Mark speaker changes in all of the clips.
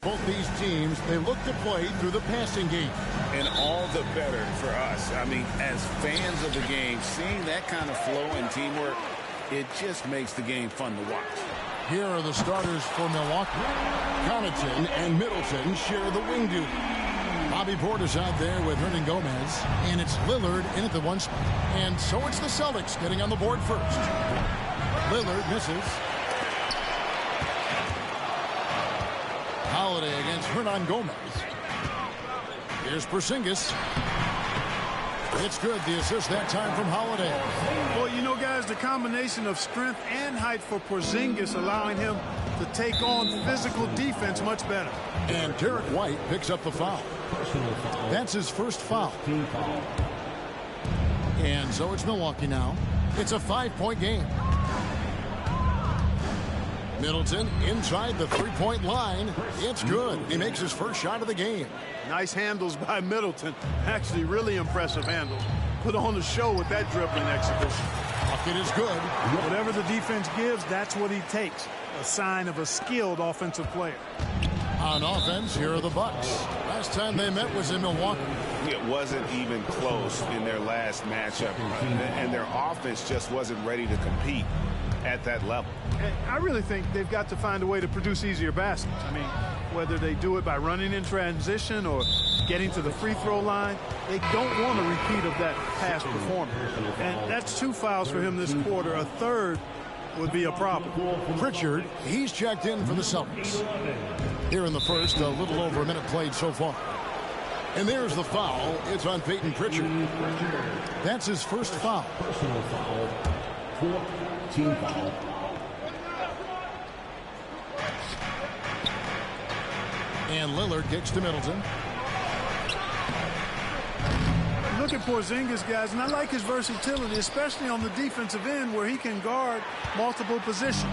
Speaker 1: Both these teams, they look to play through the passing game.
Speaker 2: And all the better for us. I mean, as fans of the game, seeing that kind of flow and teamwork, it just makes the game fun to watch.
Speaker 1: Here are the starters for Milwaukee. Connaughton and Middleton share the wing duty. Bobby Portis out there with Hernan Gomez. And it's Lillard in at the one spot. And so it's the Celtics getting on the board first. Lillard misses. Holiday against Hernan Gomez. Here's Porzingis. It's good. The assist that time from Holiday.
Speaker 3: Well, you know, guys, the combination of strength and height for Porzingis allowing him to take on physical defense much better.
Speaker 1: And Derek White picks up the foul. That's his first foul. And so it's Milwaukee now. It's a 5-point game. Middleton inside the three-point line. It's good. He makes his first shot of the game.
Speaker 3: Nice handles by Middleton. Actually, really impressive handles. Put on the show with that dribbling exhibition.
Speaker 1: Bucket is good.
Speaker 3: Whatever the defense gives, that's what he takes. A sign of a skilled offensive player.
Speaker 1: On offense, here are the Bucks. Last time they met was in Milwaukee.
Speaker 2: It wasn't even close in their last matchup. And their offense just wasn't ready to compete at that level.
Speaker 3: I really think they've got to find a way to produce easier baskets. I mean, whether they do it by running in transition or getting to the free throw line, they don't want a repeat of that past performance. And that's 2 fouls for him this quarter. A third would be a problem.
Speaker 1: Pritchard, he's checked in for the Celtics. Here in the first, a little over a minute played so far. And there's the foul. It's on Peyton Pritchard. That's his first foul.
Speaker 4: Personal foul. 4th team foul.
Speaker 1: And Lillard kicks to Middleton.
Speaker 3: Look at Porzingis, guys, and I like his versatility, especially on the defensive end where he can guard multiple positions.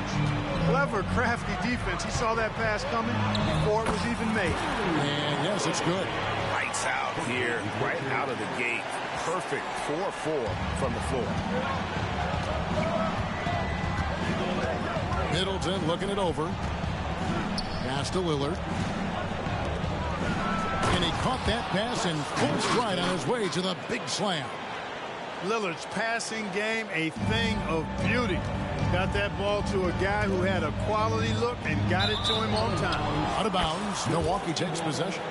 Speaker 3: Clever, crafty defense. He saw that pass coming before it was even made.
Speaker 1: And yes, it's good.
Speaker 2: Lights out here, right out of the gate. Perfect 4-4 from the floor.
Speaker 1: Middleton looking it over. Pass to Lillard. And he caught that pass in full stride on his way to the big slam.
Speaker 3: Lillard's passing game, a thing of beauty. Got that ball to a guy who had a quality look and got it to him on time.
Speaker 1: Out of bounds. Milwaukee takes possession.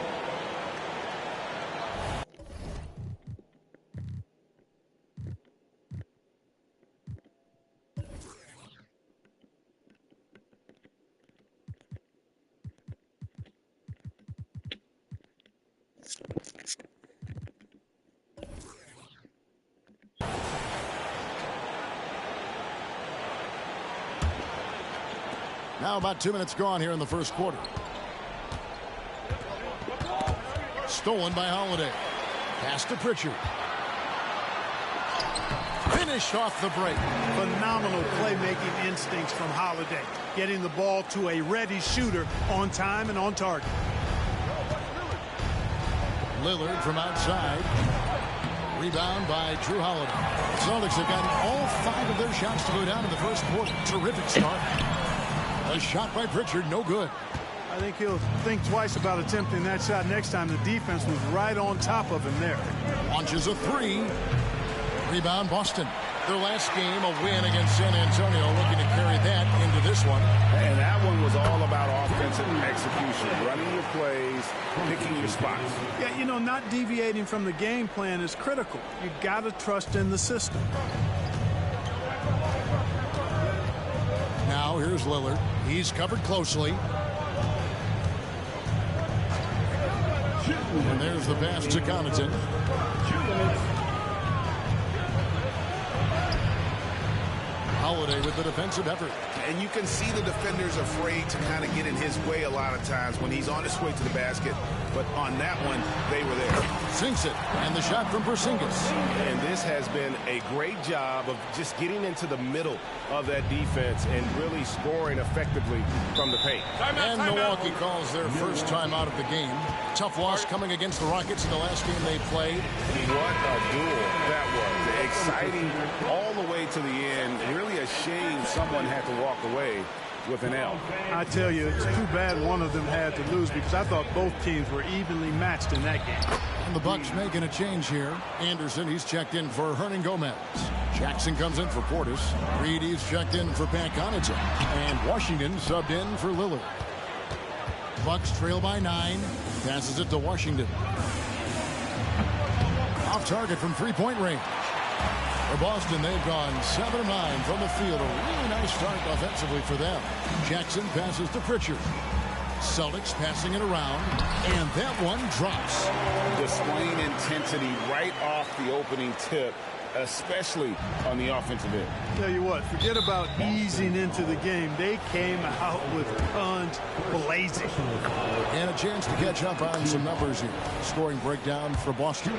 Speaker 1: Now about 2 minutes gone here in the first quarter. Stolen by Holiday. Pass to Pritchard. Finished off the break.
Speaker 3: Phenomenal playmaking instincts from Holiday. Getting the ball to a ready shooter on time and on target.
Speaker 1: Lillard from outside. Rebound by Drew Holiday. Celtics have gotten all 5 of their shots to go down in the first quarter. Terrific start. A shot by Pritchard, no good.
Speaker 3: I think he'll think twice about attempting that shot next time. The defense was right on top of him there.
Speaker 1: Launches a 3. Rebound Boston. Their last game, a win against San Antonio, looking to carry that into this one.
Speaker 2: And that one was all about offensive execution, running your plays, picking your spots.
Speaker 3: Yeah, you know, not deviating from the game plan is critical. You got to trust in the system.
Speaker 1: Now here's Lillard. He's covered closely. And there's the pass to Connaughton. Holiday with the defensive effort.
Speaker 2: And you can see the defenders afraid to kind of get in his way a lot of times when he's on his way to the basket. But on that one, they were there.
Speaker 1: Sinks it. And the shot from Porzingis.
Speaker 2: And this has been a great job of just getting into the middle of that defense and really scoring effectively from the paint.
Speaker 1: And Milwaukee calls their first time out of the game. Tough loss coming against the Rockets in the last game they played.
Speaker 2: What a duel that was. Exciting all the way to the end. Really a shame someone had to walk away. with an L.
Speaker 3: I tell you, it's too bad one of them had to lose because I thought both teams were evenly matched in that game.
Speaker 1: And the Bucks making a change here. Anderson, he's checked in for Hernan Gomez. Jackson comes in for Portis. Reed, he's checked in for Pat Connaughton. And Washington subbed in for Lillard. Bucks trail by 9. Passes it to Washington. Off target from three-point range. For Boston, they've gone 7 of 9 from the field. A really nice start offensively for them. Jackson passes to Pritchard. Celtics passing it around, and that one drops.
Speaker 2: Displaying intensity right off the opening tip, especially on the offensive end.
Speaker 3: Tell you what, forget about easing into the game. They came out with guns blazing.
Speaker 1: And a chance to catch up on some numbers here. Scoring breakdown for Boston.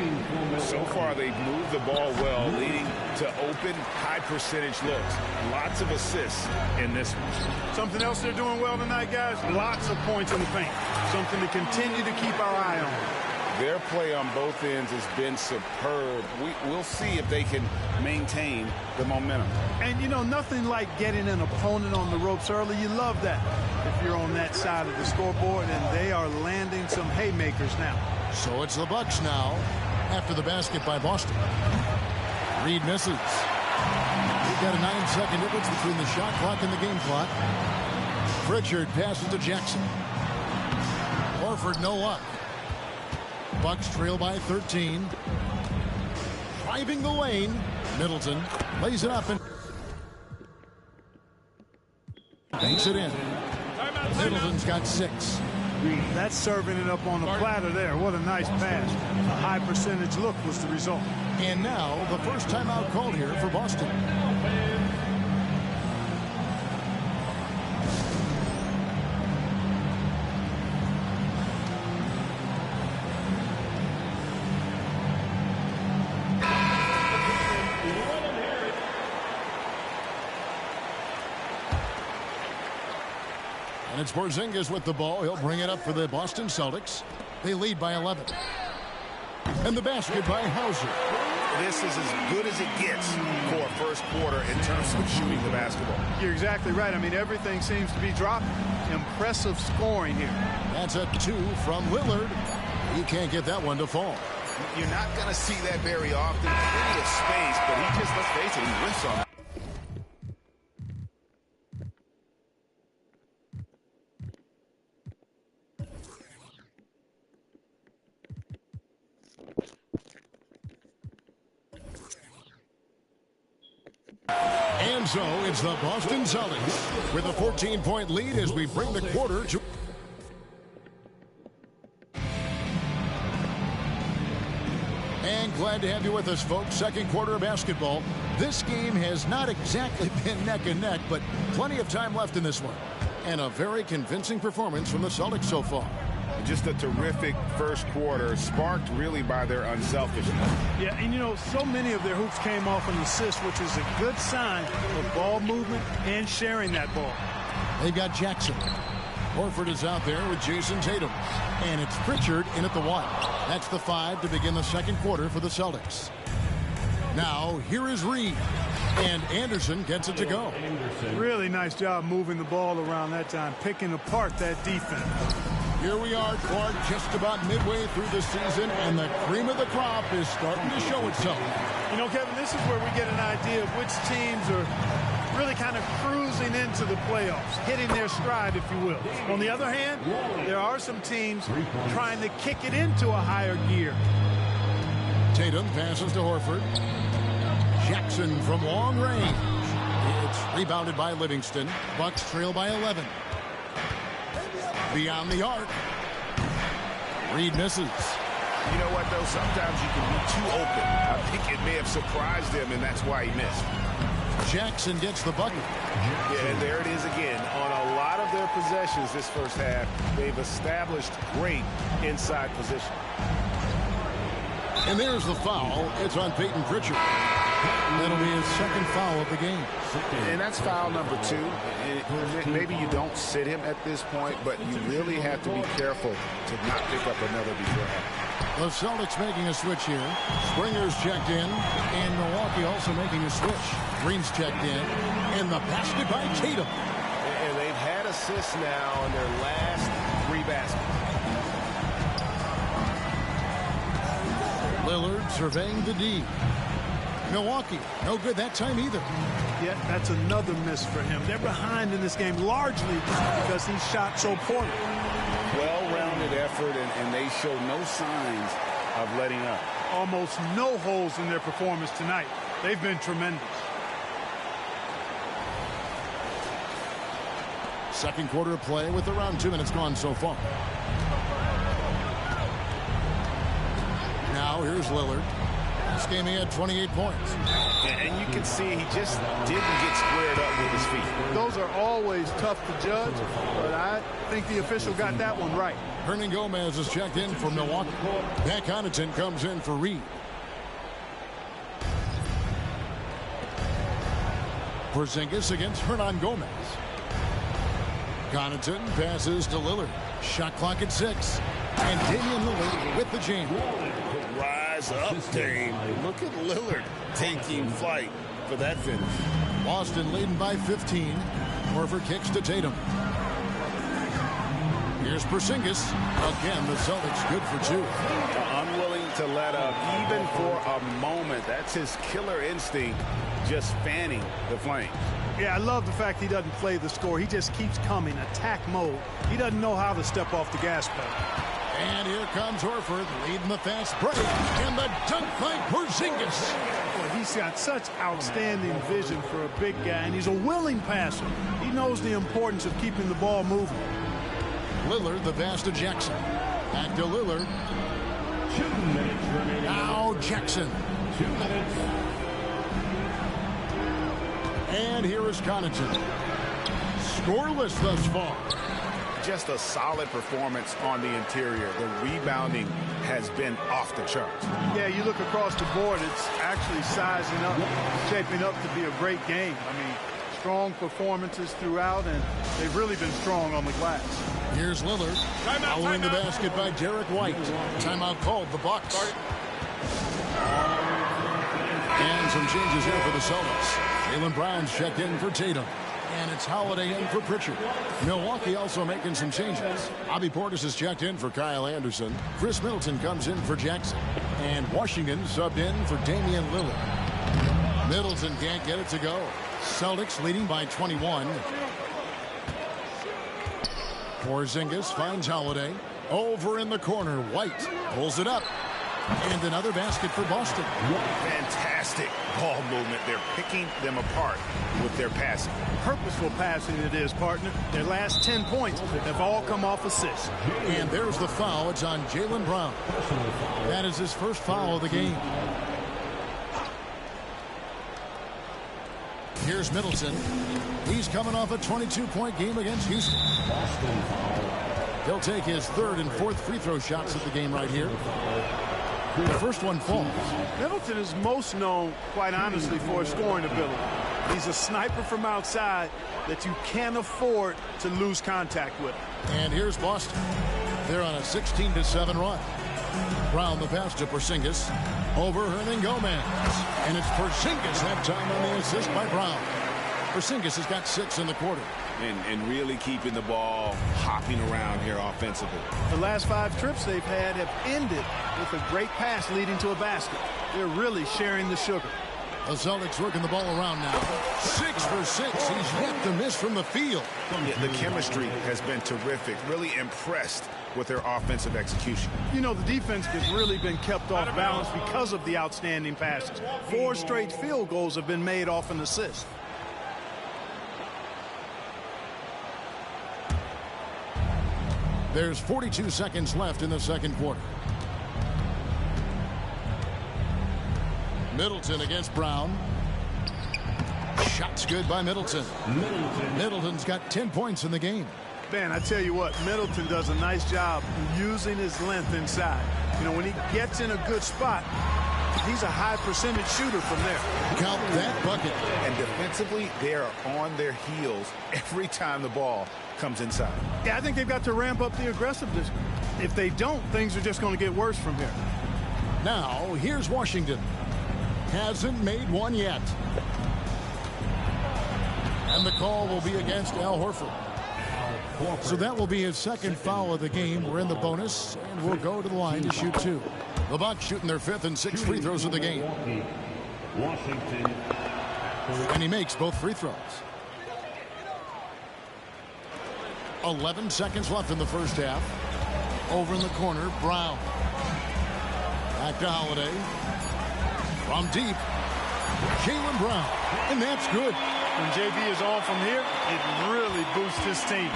Speaker 2: So far, they've moved the ball well, leading to open, high-percentage looks. Lots of assists in this one.
Speaker 3: Something else they're doing well tonight, guys? Lots of points in the paint. Something to continue to keep our eye on.
Speaker 2: Their play on both ends has been superb. We'll see if they can maintain the momentum.
Speaker 3: And, you know, nothing like getting an opponent on the ropes early. You love that if you're on that side of the scoreboard, and they are landing some haymakers now.
Speaker 1: So it's the Bucks now after the basket by Boston. Reed misses. We've got a 9-second difference between the shot clock and the game clock. Pritchard passes to Jackson. Horford, no luck. Bucks trail by 13. Driving the lane. Middleton lays it up and banks it in. Middleton's got 6.
Speaker 3: That's serving it up on the platter there. What a nice pass. A high percentage look was the result.
Speaker 1: And now the first timeout called here for Boston. And it's Porzingis with the ball. He'll bring it up for the Boston Celtics. They lead by 11. And the basket by Hauser.
Speaker 2: This is as good as it gets for a first quarter in terms of shooting the basketball.
Speaker 3: You're exactly right. I mean, everything seems to be dropping. Impressive scoring here.
Speaker 1: That's a 2 from Lillard. He can't get that one to fall.
Speaker 2: You're not going to see that very often. Plenty of space, but he just, let's face it, he whiffs on it.
Speaker 1: And so it's the Boston Celtics with a 14-point lead as we bring the quarter to... And glad to have you with us, folks. Second quarter of basketball. This game has not exactly been neck and neck, but plenty of time left in this one. And a very convincing performance from the Celtics so far.
Speaker 2: Just a terrific first quarter, sparked really by their unselfishness.
Speaker 3: Yeah, and you know, so many of their hoops came off an assist, which is a good sign of ball movement and sharing that ball.
Speaker 1: They've got Jackson. Horford is out there with Jason Tatum. And it's Pritchard in at the 1. That's the 5 to begin the second quarter for the Celtics. Now, here is Reed. And Anderson gets it to go.
Speaker 3: Really nice job moving the ball around that time, picking apart that defense.
Speaker 1: Here we are, Clark, just about midway through the season, and the cream of the crop is starting to show itself.
Speaker 3: You know, Kevin, this is where we get an idea of which teams are really kind of cruising into the playoffs, hitting their stride, if you will. On the other hand, there are some teams trying to kick it into a higher gear.
Speaker 1: Tatum passes to Horford. Jackson from long range. It's rebounded by Livingston. Bucks trail by 11. Beyond the arc. Reed misses.
Speaker 2: You know what, though? Sometimes you can be too open. I think it may have surprised him, and that's why he missed.
Speaker 1: Jackson gets the bucket.
Speaker 2: Yeah, and there it is again. On a lot of their possessions this first half, they've established great inside position.
Speaker 1: And there's the foul. It's on Peyton Pritchard. That'll be his second foul of the game.
Speaker 2: And that's foul number 2. Maybe you don't sit him at this point, but you really have to be careful to not pick up another beforehand.
Speaker 1: The Celtics making a switch here. Springer's checked in, and Milwaukee also making a switch. Green's checked in, and the basket by Tatum.
Speaker 2: And they've assists now on their last 3 baskets.
Speaker 1: Lillard surveying the D. Milwaukee, no good that time either.
Speaker 3: Yeah, that's another miss for him. They're behind in this game largely because he shot so poorly.
Speaker 2: Well-rounded effort, and they show no signs of letting up.
Speaker 3: Almost no holes in their performance tonight. They've been tremendous.
Speaker 1: Second quarter of play with around 2 minutes gone so far. Now here's Lillard. This game he had 28 points.
Speaker 2: And you can see he just didn't get squared up with his feet.
Speaker 3: Those are always tough to judge, but I think the official got that one right.
Speaker 1: Hernan Gomez is checked in for Milwaukee. Matt Connaughton comes in for Reed. Porzingis against Hernan Gomez. Connaughton passes to Lillard. Shot clock at 6. And Damian Lillard with the jam.
Speaker 2: Rise up, Dame. Look at Lillard taking flight for that finish.
Speaker 1: Boston leading by 15. Horford kicks to Tatum. Here's Porzingis. Again, the Celtics good for 2.
Speaker 2: Unwilling to let up even for a moment. That's his killer instinct, just fanning the flames.
Speaker 3: Yeah, I love the fact he doesn't play the score. He just keeps coming, attack mode. He doesn't know how to step off the gas pedal.
Speaker 1: And here comes Horford leading the fast break. And the dunk by Porzingis.
Speaker 3: Boy, he's got such outstanding vision for a big guy, and he's a willing passer. He knows the importance of keeping the ball moving.
Speaker 1: Lillard, the pass to Jackson. Back to Lillard.
Speaker 4: 2 minutes remaining.
Speaker 1: Now Jackson.
Speaker 4: 2 minutes.
Speaker 1: And here is Connaughton. Scoreless thus far.
Speaker 2: Just a solid performance on the interior. The rebounding has been off the charts.
Speaker 3: Yeah, you look across the board, it's actually sizing up, shaping up to be a great game. I mean, strong performances throughout, and they've really been strong on the glass.
Speaker 1: Here's Lillard. Following the basket by Derek White. Timeout called, the Bucks. And some changes here for the Celtics. Jaylen Brown's checked in for Tatum. And it's Holiday in for Pritchard. Milwaukee also making some changes. Bobby Portis is checked in for Kyle Anderson. Chris Middleton comes in for Jackson. And Washington subbed in for Damian Lillard. Middleton can't get it to go. Celtics leading by 21. Porzingis finds Holiday. Over in the corner, White pulls it up. And another basket for Boston.
Speaker 2: Fantastic ball movement. They're picking them apart with their passing.
Speaker 3: Purposeful passing it is, partner. Their last 10 points have all come off assists.
Speaker 1: And there's the foul. It's on Jaylen Brown. That is his first foul of the game. Here's Middleton. He's coming off a 22-point game against Houston. He'll take his third and fourth free throw shots at the game right here. The first one falls.
Speaker 3: Middleton is most known, quite honestly, for his scoring ability. He's a sniper from outside that you can't afford to lose contact with.
Speaker 1: And here's Boston. They're on a 16-7 run. Brown the pass to Porzingis. Over Hernan Gomez. And it's Porzingis that time on the assist by Brown. Porzingis has got 6 in the quarter.
Speaker 2: And really keeping the ball hopping around here offensively.
Speaker 3: The last 5 trips they've had have ended with a great pass leading to a basket. They're really sharing the sugar.
Speaker 1: The Celtics working the ball around now. 6 for 6. He's yet to miss from the field.
Speaker 2: Yeah, the chemistry has been terrific. Really impressed with their offensive execution.
Speaker 3: You know, the defense has really been kept off balance because of the outstanding passes. 4 straight field goals have been made off an assist.
Speaker 1: There's 42 seconds left in the second quarter. Middleton against Brown. Shots good by Middleton. Middleton's got 10 points in the game.
Speaker 3: Man, I tell you what, Middleton does a nice job using his length inside. You know, when he gets in a good spot, he's a high percentage shooter from there.
Speaker 1: Count that bucket.
Speaker 2: And defensively, they are on their heels every time the ball comes inside.
Speaker 3: Yeah, I think they've got to ramp up the aggressiveness. If they don't, things are just going to get worse from here.
Speaker 1: Now, here's Washington. Hasn't made one yet. And the call will be against Al Horford. So that will be his second foul of the game. We're in the bonus, and we'll go to the line to shoot 2. The Bucks shooting their 5th and 6th free throws of the game.
Speaker 4: Washington.
Speaker 1: And he makes both free throws. 11 seconds left in the first half. Over in the corner, Brown. Back to Holiday. From deep, Jaylen Brown. And that's good.
Speaker 3: When JB is on from here, it really boosts his team.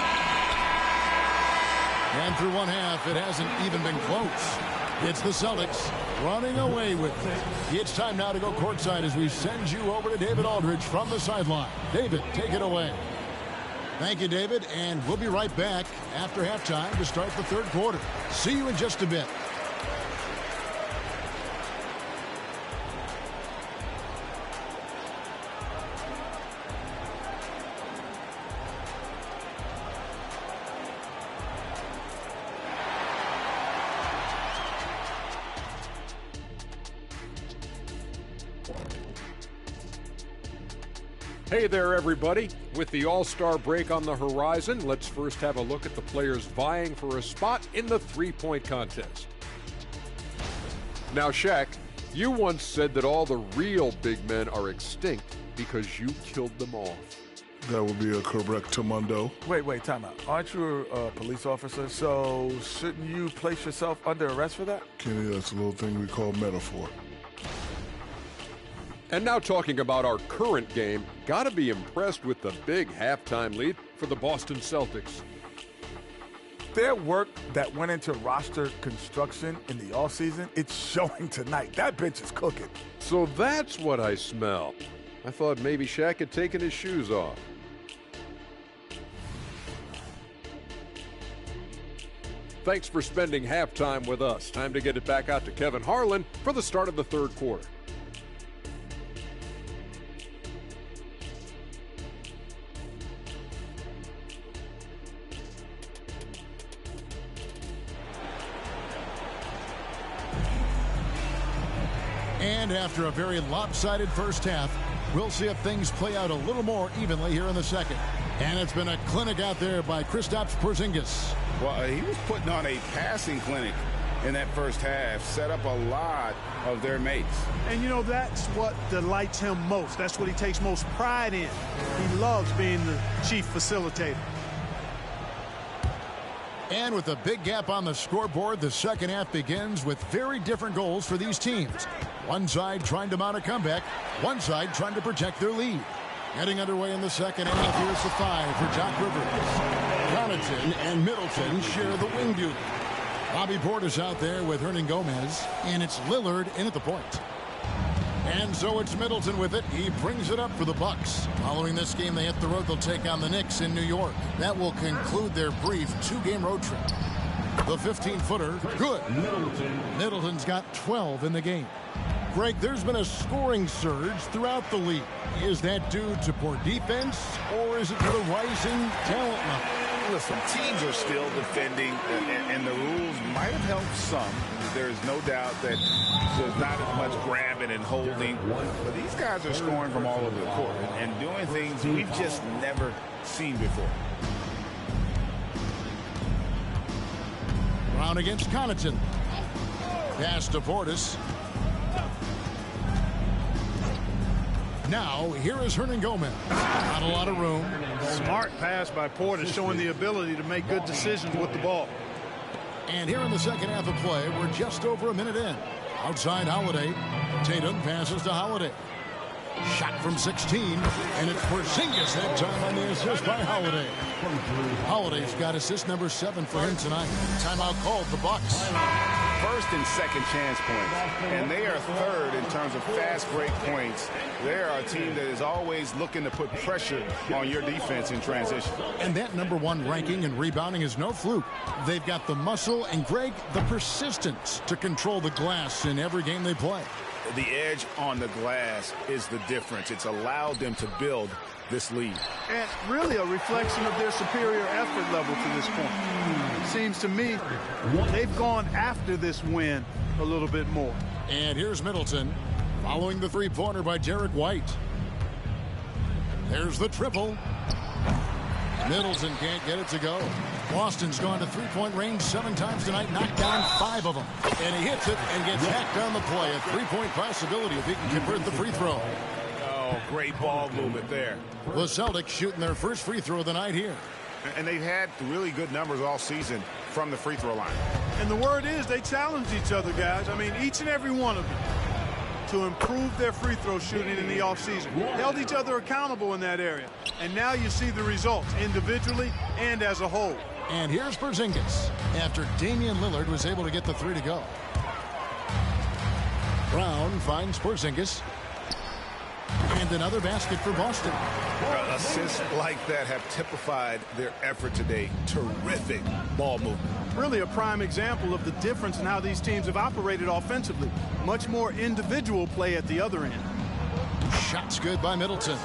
Speaker 1: And through one half, it hasn't even been close. It's the Celtics running away with it. It's time now to go courtside as we send you over to David Aldridge from the sideline. David, take it away. Thank you, David, and we'll be right back after halftime to start the third quarter. See you in just a bit.
Speaker 5: Hey there, everybody. With the All-Star break on the horizon, let's first have a look at the players vying for a spot in the three-point contest. Now, Shaq, you once said that all the real big men are extinct because you killed them off.
Speaker 6: That would be a correct Mundo.
Speaker 7: Wait, time out. Aren't you a police officer? So shouldn't you place yourself under arrest for that?
Speaker 6: Kenny, that's a little thing we call metaphor.
Speaker 5: And now talking about our current game, gotta be impressed with the big halftime lead for the Boston Celtics.
Speaker 7: Their work that went into roster construction in the offseason, it's showing tonight. That bench is cooking.
Speaker 5: So that's what I smell. I thought maybe Shaq had taken his shoes off. Thanks for spending halftime with us. Time to get it back out to Kevin Harlan for the start of the third quarter.
Speaker 1: And after a very lopsided first half, we'll see if things play out a little more evenly here in the second. And it's been a clinic out there by Kristaps Porzingis.
Speaker 2: Well, he was putting on a passing clinic in that first half, set up a lot of their mates.
Speaker 3: And, you know, that's what delights him most. That's what he takes most pride in. He loves being the chief facilitator.
Speaker 1: And with a big gap on the scoreboard, the second half begins with very different goals for these teams. One side trying to mount a comeback, one side trying to protect their lead. Getting underway in the second half, here's the 5 for Doc Rivers. Connaughton and Middleton share the wing duty. Bobby Portis out there with Hernan Gomez, and it's Lillard in at the point. And so it's Middleton with it. He brings it up for the Bucks. Following this game, they hit the road. They'll take on the Knicks in New York. That will conclude their brief 2-game road trip. The 15-footer, good. Middleton's got 12 in the game. Greg, there's been a scoring surge throughout the league. Is that due to poor defense, or is it to the rising talent level?
Speaker 2: Listen, teams are still defending, and the rules might have helped some. There's no doubt that there's not as much grabbing and holding. But these guys are scoring from all over the court and doing things we've just never seen before.
Speaker 1: Brown against Connaughton. Pass to Portis. Now, here is Hernan Gomez. Not a lot of room.
Speaker 3: Smart pass by Portis, showing the ability to make good decisions with the ball.
Speaker 1: And here in the second half of play, we're just over a minute in. Outside Holiday. Tatum passes to Holiday. Shot from 16, and it's Porzingis that time on the assist by Holiday. Holiday's got assist number 7 for him tonight. Timeout called the Bucks.
Speaker 2: First and second chance points, and they are third in terms of fast break points. They are a team that is always looking to put pressure on your defense in transition.
Speaker 1: And that number 1 ranking and rebounding is no fluke. They've got the muscle and, Greg, the persistence to control the glass in every game they play.
Speaker 2: The edge on the glass is the difference. It's allowed them to build this lead.
Speaker 3: And really a reflection of their superior effort level to this point. It seems to me they've gone after this win a little bit more.
Speaker 1: And here's Middleton following the three-pointer by Derek White. There's the triple. Middleton can't get it to go. Boston's gone to three-point range 7 times tonight, knocked down 5 of them. And he hits it and gets hacked on the play. A three-point possibility if he can convert the free throw.
Speaker 2: Oh, great ball movement there.
Speaker 1: The Celtics shooting their first free throw of the night here.
Speaker 8: And they've had really good numbers all season from the free throw line.
Speaker 3: And the word is they challenge each other, guys. I mean, each and every one of them to improve their free throw shooting in the offseason. Held each other accountable in that area. And now you see the results individually and as a whole.
Speaker 1: And here's Porzingis after Damian Lillard was able to get the 3 to go. Brown finds Porzingis. And another basket for Boston.
Speaker 2: Assists like that have typified their effort today. Terrific ball movement.
Speaker 3: Really a prime example of the difference in how these teams have operated offensively. Much more individual play at the other end.
Speaker 1: Shots good by Middleton.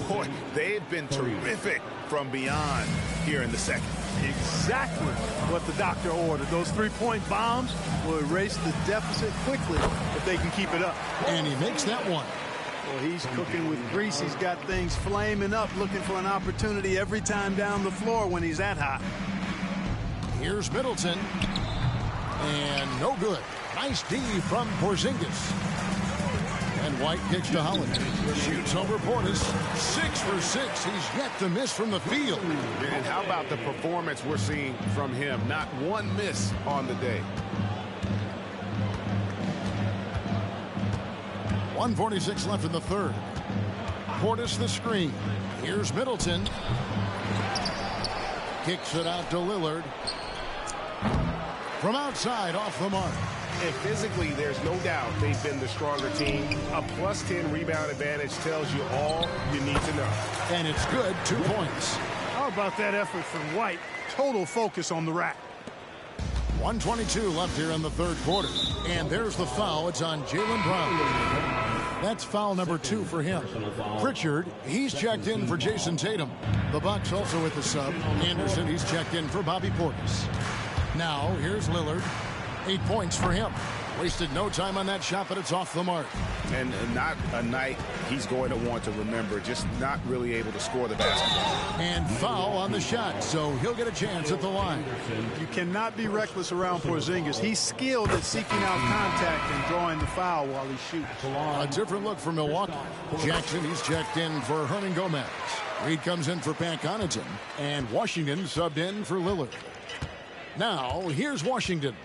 Speaker 2: Boy, they've been terrific from beyond here in the second.
Speaker 3: Exactly what the doctor ordered. Those three-point bombs will erase the deficit quickly if they can keep it up.
Speaker 1: And he makes that one.
Speaker 3: Well, he's cooking with grease. He's got things flaming up, looking for an opportunity every time down the floor when he's that hot.
Speaker 1: Here's Middleton. And no good. Nice D from Porzingis. And White kicks to Holiday. Shoots over Portis. 6 for 6. He's yet to miss from the field.
Speaker 8: And how about the performance we're seeing from him? Not one miss on the day.
Speaker 1: 1:46 left in the third. Portis the screen. Here's Middleton. Kicks it out to Lillard. From outside, off the mark.
Speaker 8: And physically, there's no doubt they've been the stronger team. A +10 rebound advantage tells you all you need to know.
Speaker 1: And it's good. 2 points.
Speaker 3: How about that effort from White? Total focus on the rack.
Speaker 1: 1:22 left here in the third quarter. And there's the foul. It's on Jaylen Brown. That's foul number 2 for him. Pritchard, he's checked in for Jason Tatum. The Bucks also with the sub. Anderson, he's checked in for Bobby Portis. Now, here's Lillard. 8 points for him. Wasted no time on that shot, but it's off the mark.
Speaker 2: And not a night he's going to want to remember. Just not really able to score the basketball.
Speaker 1: And foul on the shot, so he'll get a chance at the line.
Speaker 3: You cannot be reckless around Porzingis. He's skilled at seeking out contact and drawing the foul while he shoots.
Speaker 1: A different look for Milwaukee. Jackson, he's checked in for Hernan Gomez. Reed comes in for Pat Connaughton. And Washington subbed in for Lillard. Now, here's Washington.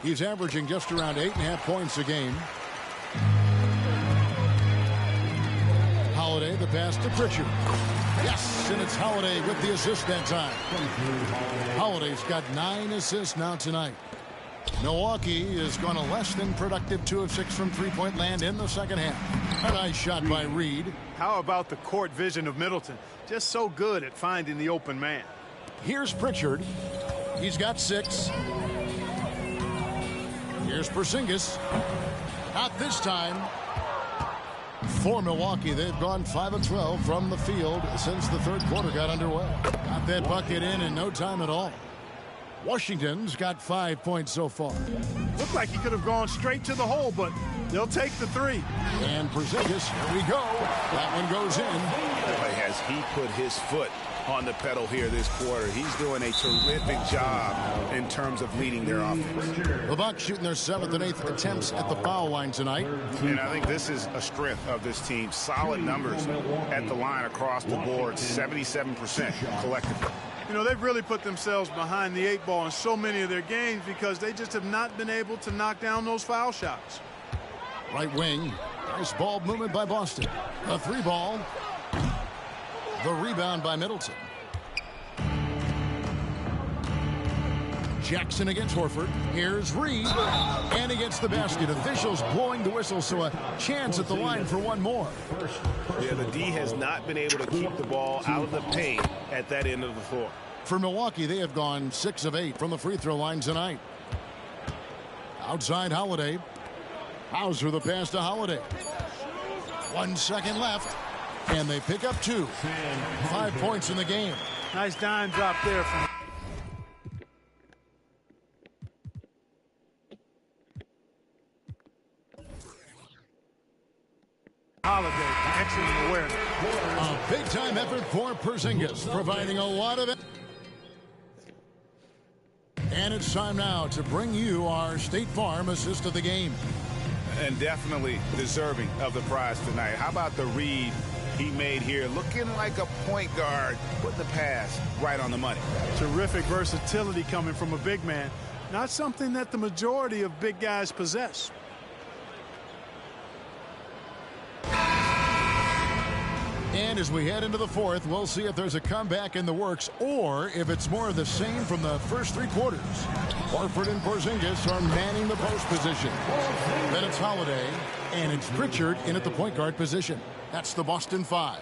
Speaker 1: He's averaging just around 8.5 points a game. Holiday, the pass to Pritchard. Yes, and it's Holiday with the assist that time. Holiday's got 9 assists now tonight. Milwaukee is going to less than productive 2 of 6 from three-point land in the second half. A nice shot by Reed.
Speaker 3: How about the court vision of Middleton? Just so good at finding the open man.
Speaker 1: Here's Pritchard. He's got 6. Here's Porzingis. Not this time. For Milwaukee, they've gone 5 of 12 from the field since the third quarter got underway. Got that bucket in no time at all. Washington's got 5 points so far.
Speaker 3: Looked like he could have gone straight to the hole, but they'll take the 3.
Speaker 1: And Porzingis, here we go. That one goes in.
Speaker 2: Boy, has he put his foot on the pedal here this quarter. He's doing a terrific job in terms of leading their offense.
Speaker 1: The Bucks shooting their 7th and 8th attempts at the foul line tonight.
Speaker 8: And I think this is a strength of this team. Solid numbers at the line across the board. 77% collectively.
Speaker 3: You know, they've really put themselves behind the 8 ball in so many of their games because they just have not been able to knock down those foul shots.
Speaker 1: Right wing. Nice ball movement by Boston. A 3 ball. The rebound by Middleton. Jackson against Horford. Here's Reed. And he gets the basket. Officials blowing the whistle, so a chance at the line for one more.
Speaker 8: Yeah, the D has not been able to keep the ball out of the paint at that end of the floor.
Speaker 1: For Milwaukee, they have gone 6 of 8 from the free throw line tonight. Outside Holiday. Hauser the pass to Holiday. 1 second left. And they pick up 2. 5 points in the game.
Speaker 3: Nice dime drop there from Holiday, excellent awareness.
Speaker 1: A big-time effort for Porzingis, providing a lot of it. And it's time now to bring you our State Farm assist of the game.
Speaker 8: And definitely deserving of the prize tonight. How about the read he made here? Looking like a point guard, put the pass right on the money.
Speaker 3: Terrific versatility coming from a big man. Not something that the majority of big guys possess.
Speaker 1: And as we head into the fourth, we'll see if there's a comeback in the works or if it's more of the same from the first three quarters. Horford and Porzingis are manning the post position. Then it's Holiday, and it's Pritchard in at the point guard position. That's the Boston Five.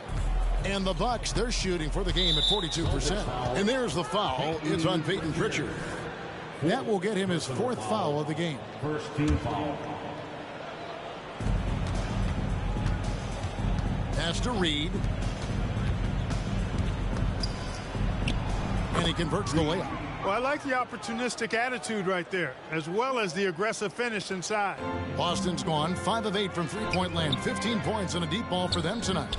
Speaker 1: And the Bucks, they're shooting for the game at 42%. And there's the foul. It's on Peyton Pritchard. That will get him his fourth foul of the game.
Speaker 4: First team foul.
Speaker 1: Pass to Reed. And he converts the layup.
Speaker 3: Well, I like the opportunistic attitude right there, as well as the aggressive finish inside.
Speaker 1: Boston's gone 5 of 8 from three-point land. 15 points and a deep ball for them tonight.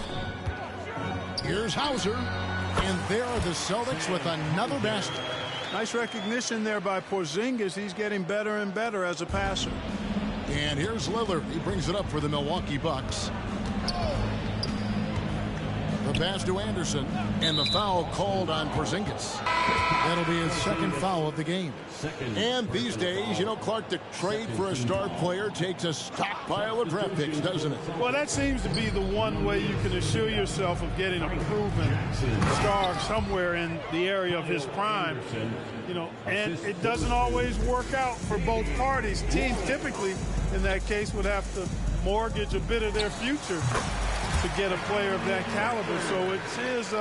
Speaker 1: Here's Hauser. And there are the Celtics with another basket.
Speaker 3: Nice recognition there by Porzingis. He's getting better and better as a passer.
Speaker 1: And here's Lillard. He brings it up for the Milwaukee Bucks. The pass to Anderson, and the foul called on Porzingis. That'll be his second foul of the game. And these days, you know, Clark, the trade for a star player takes a stockpile of draft picks, doesn't it?
Speaker 3: Well, that seems to be the one way you can assure yourself of getting a proven star somewhere in the area of his prime. You know, and it doesn't always work out for both parties. Teams typically, in that case, would have to mortgage a bit of their future to get a player of that caliber. So it is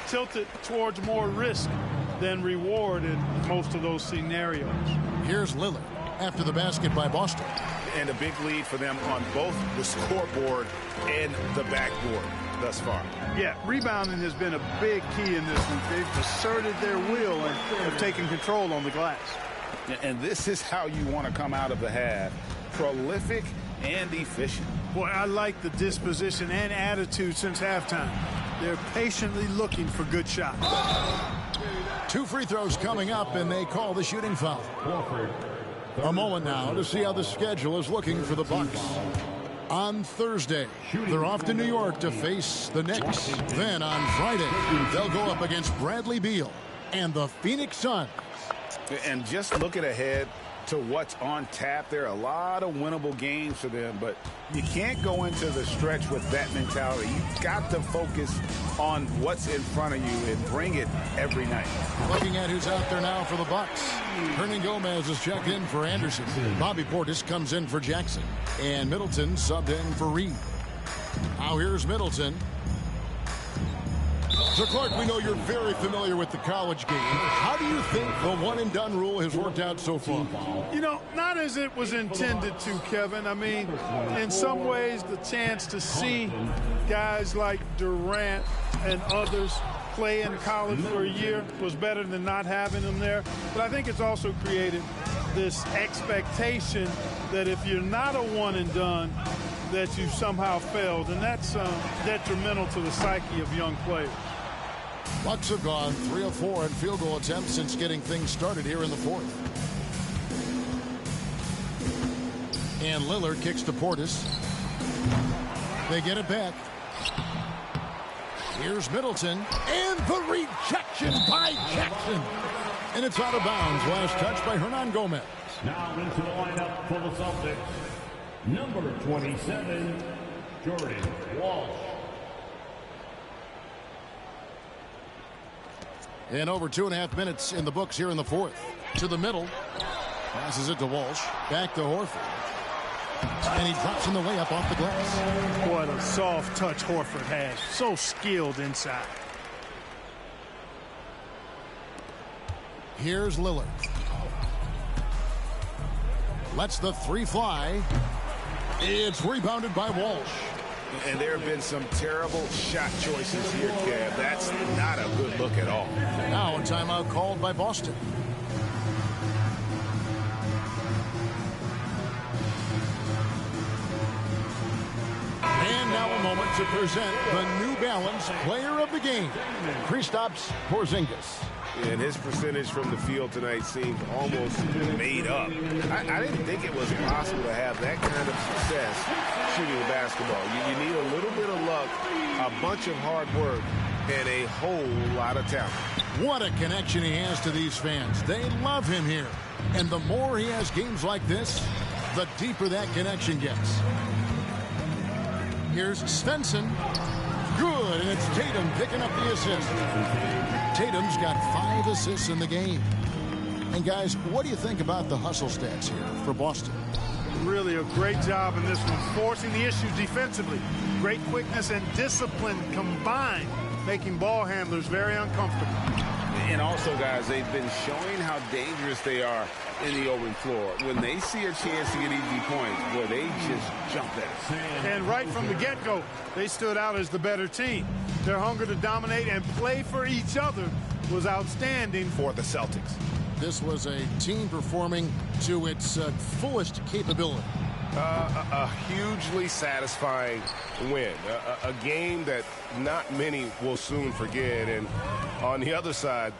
Speaker 3: tilted towards more risk than reward in most of those scenarios.
Speaker 1: Here's Lillard after the basket by Boston.
Speaker 8: And a big lead for them on both the scoreboard and the backboard thus far.
Speaker 3: Yeah, rebounding has been a big key in this one. They've asserted their will and have taken control on the glass.
Speaker 8: And this is how you want to come out of the half. Prolific and efficient.
Speaker 3: Boy, I like the disposition and attitude since halftime. They're patiently looking for good shots.
Speaker 1: 2 free throws coming up, and they call the shooting foul. A moment now to see how the schedule is looking for the Bucks. On Thursday, they're off to New York to face the Knicks. Then on Friday, they'll go up against Bradley Beal and the Phoenix Suns.
Speaker 8: And just looking ahead to what's on tap, there are a lot of winnable games for them, but you can't go into the stretch with that mentality. You've got to focus on what's in front of you and bring it every night.
Speaker 1: Looking at who's out there now for the Bucks. Hernan Gomez is checked in for Anderson. Bobby Portis comes in for Jackson. And Middleton subbed in for Reed. Now here's Middleton. So, Clark, we know you're very familiar with the college game. How do you think the one-and-done rule has worked out so far?
Speaker 3: You know, not as it was intended to, Kevin. I mean, in some ways, the chance to see guys like Durant and others play in college for a year was better than not having them there. But I think it's also created this expectation that if you're not a one-and-done, that you've somehow failed. And that's detrimental to the psyche of young players.
Speaker 1: Bucks have gone 3 of 4 in field goal attempts since getting things started here in the fourth. And Lillard kicks to Portis. They get it back. Here's Middleton. And the rejection by Jackson. And it's out of bounds. Last touch by Hernan Gomez.
Speaker 4: Now into the lineup for the Celtics. Number 27, Jordan Walsh.
Speaker 1: And over 2.5 minutes in the books here in the fourth. To the middle. Passes it to Walsh. Back to Horford. And he drops in the layup off the glass.
Speaker 3: What a soft touch Horford has. So skilled inside.
Speaker 1: Here's Lillard. Lets the three fly. It's rebounded by Walsh.
Speaker 8: And there have been some terrible shot choices here, Kev. That's not a good look at all.
Speaker 1: Now a timeout called by Boston. And now now a moment to present the New Balance Player of the Game, Kristaps Porzingis.
Speaker 9: And his percentage from the field tonight seemed almost made up. I didn't think it was possible to have that kind of success shooting the basketball. You need a little bit of luck, a bunch of hard work, and a whole lot of talent.
Speaker 1: What a connection he has to these fans. They love him here. And the more he has games like this, the deeper that connection gets. Here's Svensson. Good, and it's Tatum picking up the assist. Tatum's got 5 assists in the game. And guys, what do you think about the hustle stats here for Boston?
Speaker 3: Really a great job in this one, forcing the issue defensively. Great quickness and discipline combined, making ball handlers very uncomfortable.
Speaker 2: And also, guys, they've been showing how dangerous they are in the open floor. When they see a chance to get easy points, boy, they just jump at it.
Speaker 3: And right from the get-go, they stood out as the better team. Their hunger to dominate and play for each other was outstanding for the Celtics.
Speaker 1: This was a team performing to its fullest capability.
Speaker 9: A hugely satisfying win. A game that not many will soon forget. And on the other side,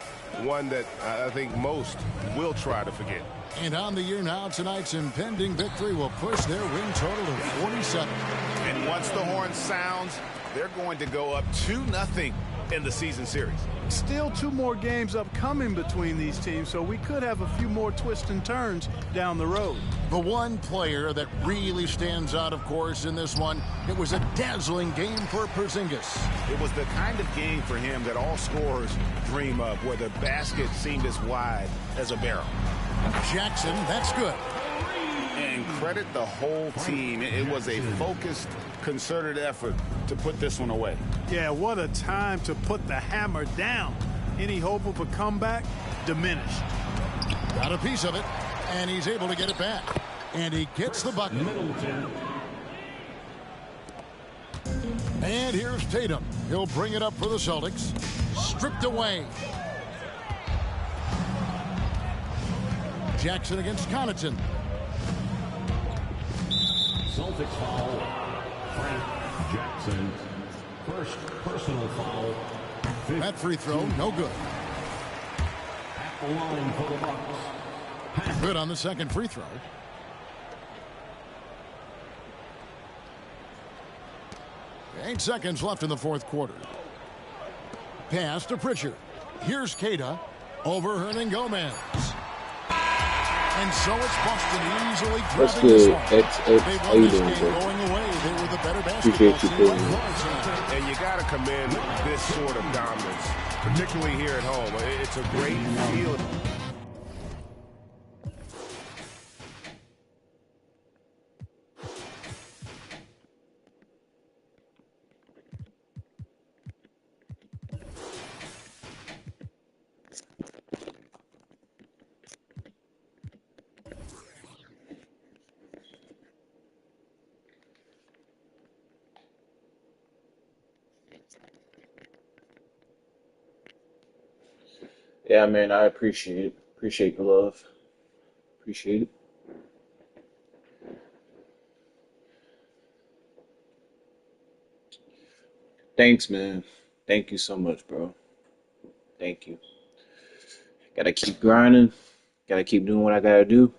Speaker 9: one that I think most will try to forget.
Speaker 1: And on the year now, tonight's impending victory will push their win total to 47.
Speaker 8: And once the horn sounds, they're going to go up 2-0 in the season series.
Speaker 3: Still 2 more games upcoming between these teams, so we could have a few more twists and turns down the road.
Speaker 1: The one player that really stands out, of course, in this one, it was a dazzling game for Porzingis.
Speaker 8: It was the kind of game for him that all scorers dream of, where the basket seemed as wide as a barrel.
Speaker 1: Jackson, that's good.
Speaker 2: And credit the whole team. It was a focused, concerted effort to put this one away.
Speaker 3: Yeah, what a time to put the hammer down. Any hope of a comeback diminished.
Speaker 1: Got a piece of it, and he's able to get it back. And he gets the bucket. And here's Tatum. He'll bring it up for the Celtics. Stripped away. Jackson against Connaughton.
Speaker 4: Celtics foul. Frank Jackson. First personal foul.
Speaker 1: That free throw, no good.
Speaker 4: At the line for the Bucks.
Speaker 1: Good on the second free throw. Eight seconds left in the fourth quarter. Pass to Pritchard. Here's Queta over Hernan Gomez. And so it's Boston easily grabbing this one. They won this game going away. They were the better basketball team by far.
Speaker 9: And you got to commend this sort of dominance, particularly here at home. It's a great feeling.
Speaker 10: Yeah, man, I appreciate it. Appreciate the love. Appreciate it. Thanks, man. Thank you so much, bro. Thank you. Gotta keep grinding. Gotta keep doing what I gotta do.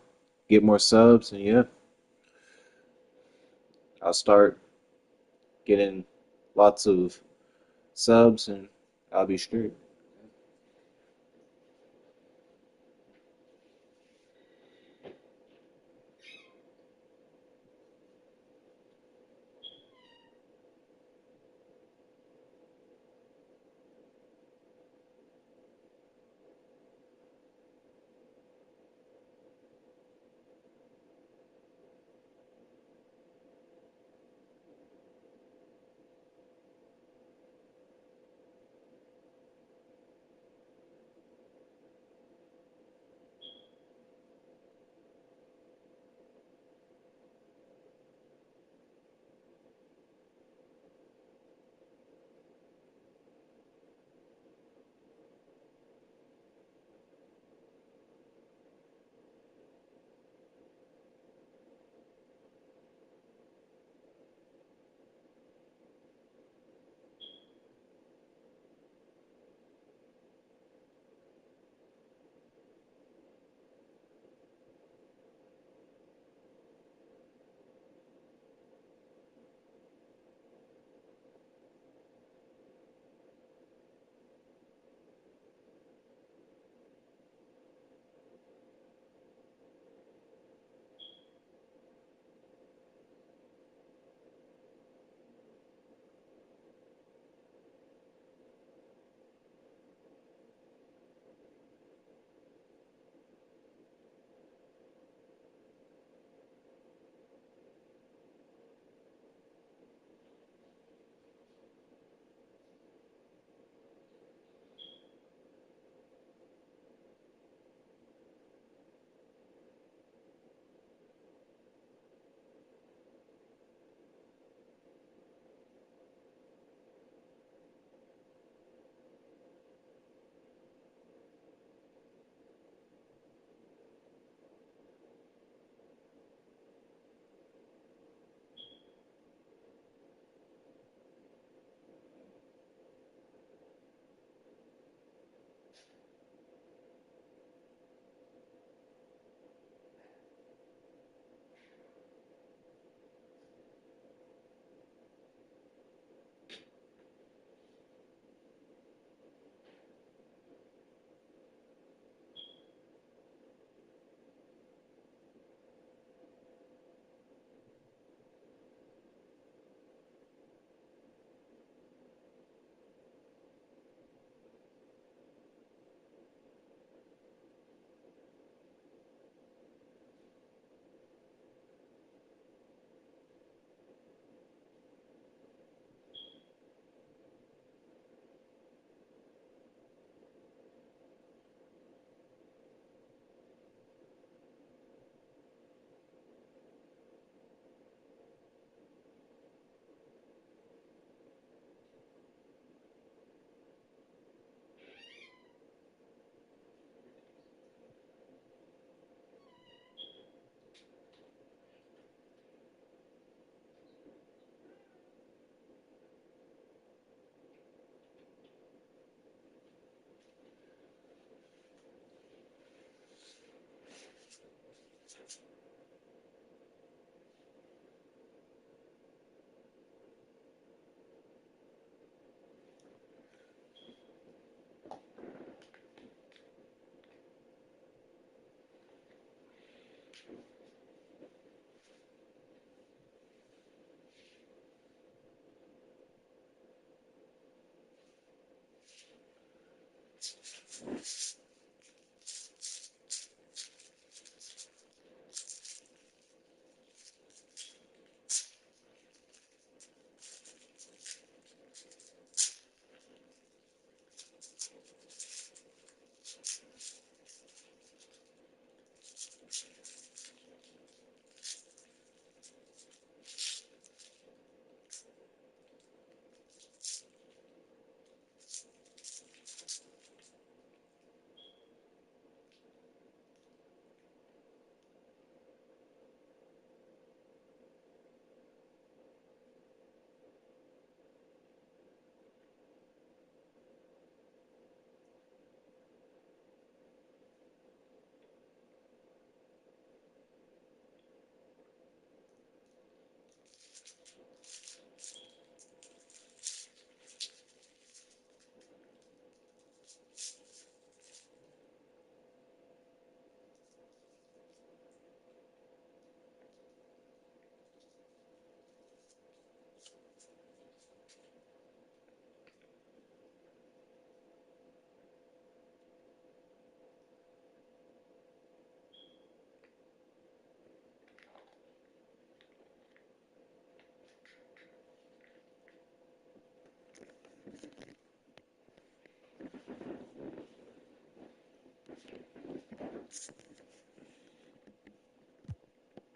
Speaker 10: Get more subs, and yeah. I'll start getting lots of subs, and I'll be straight.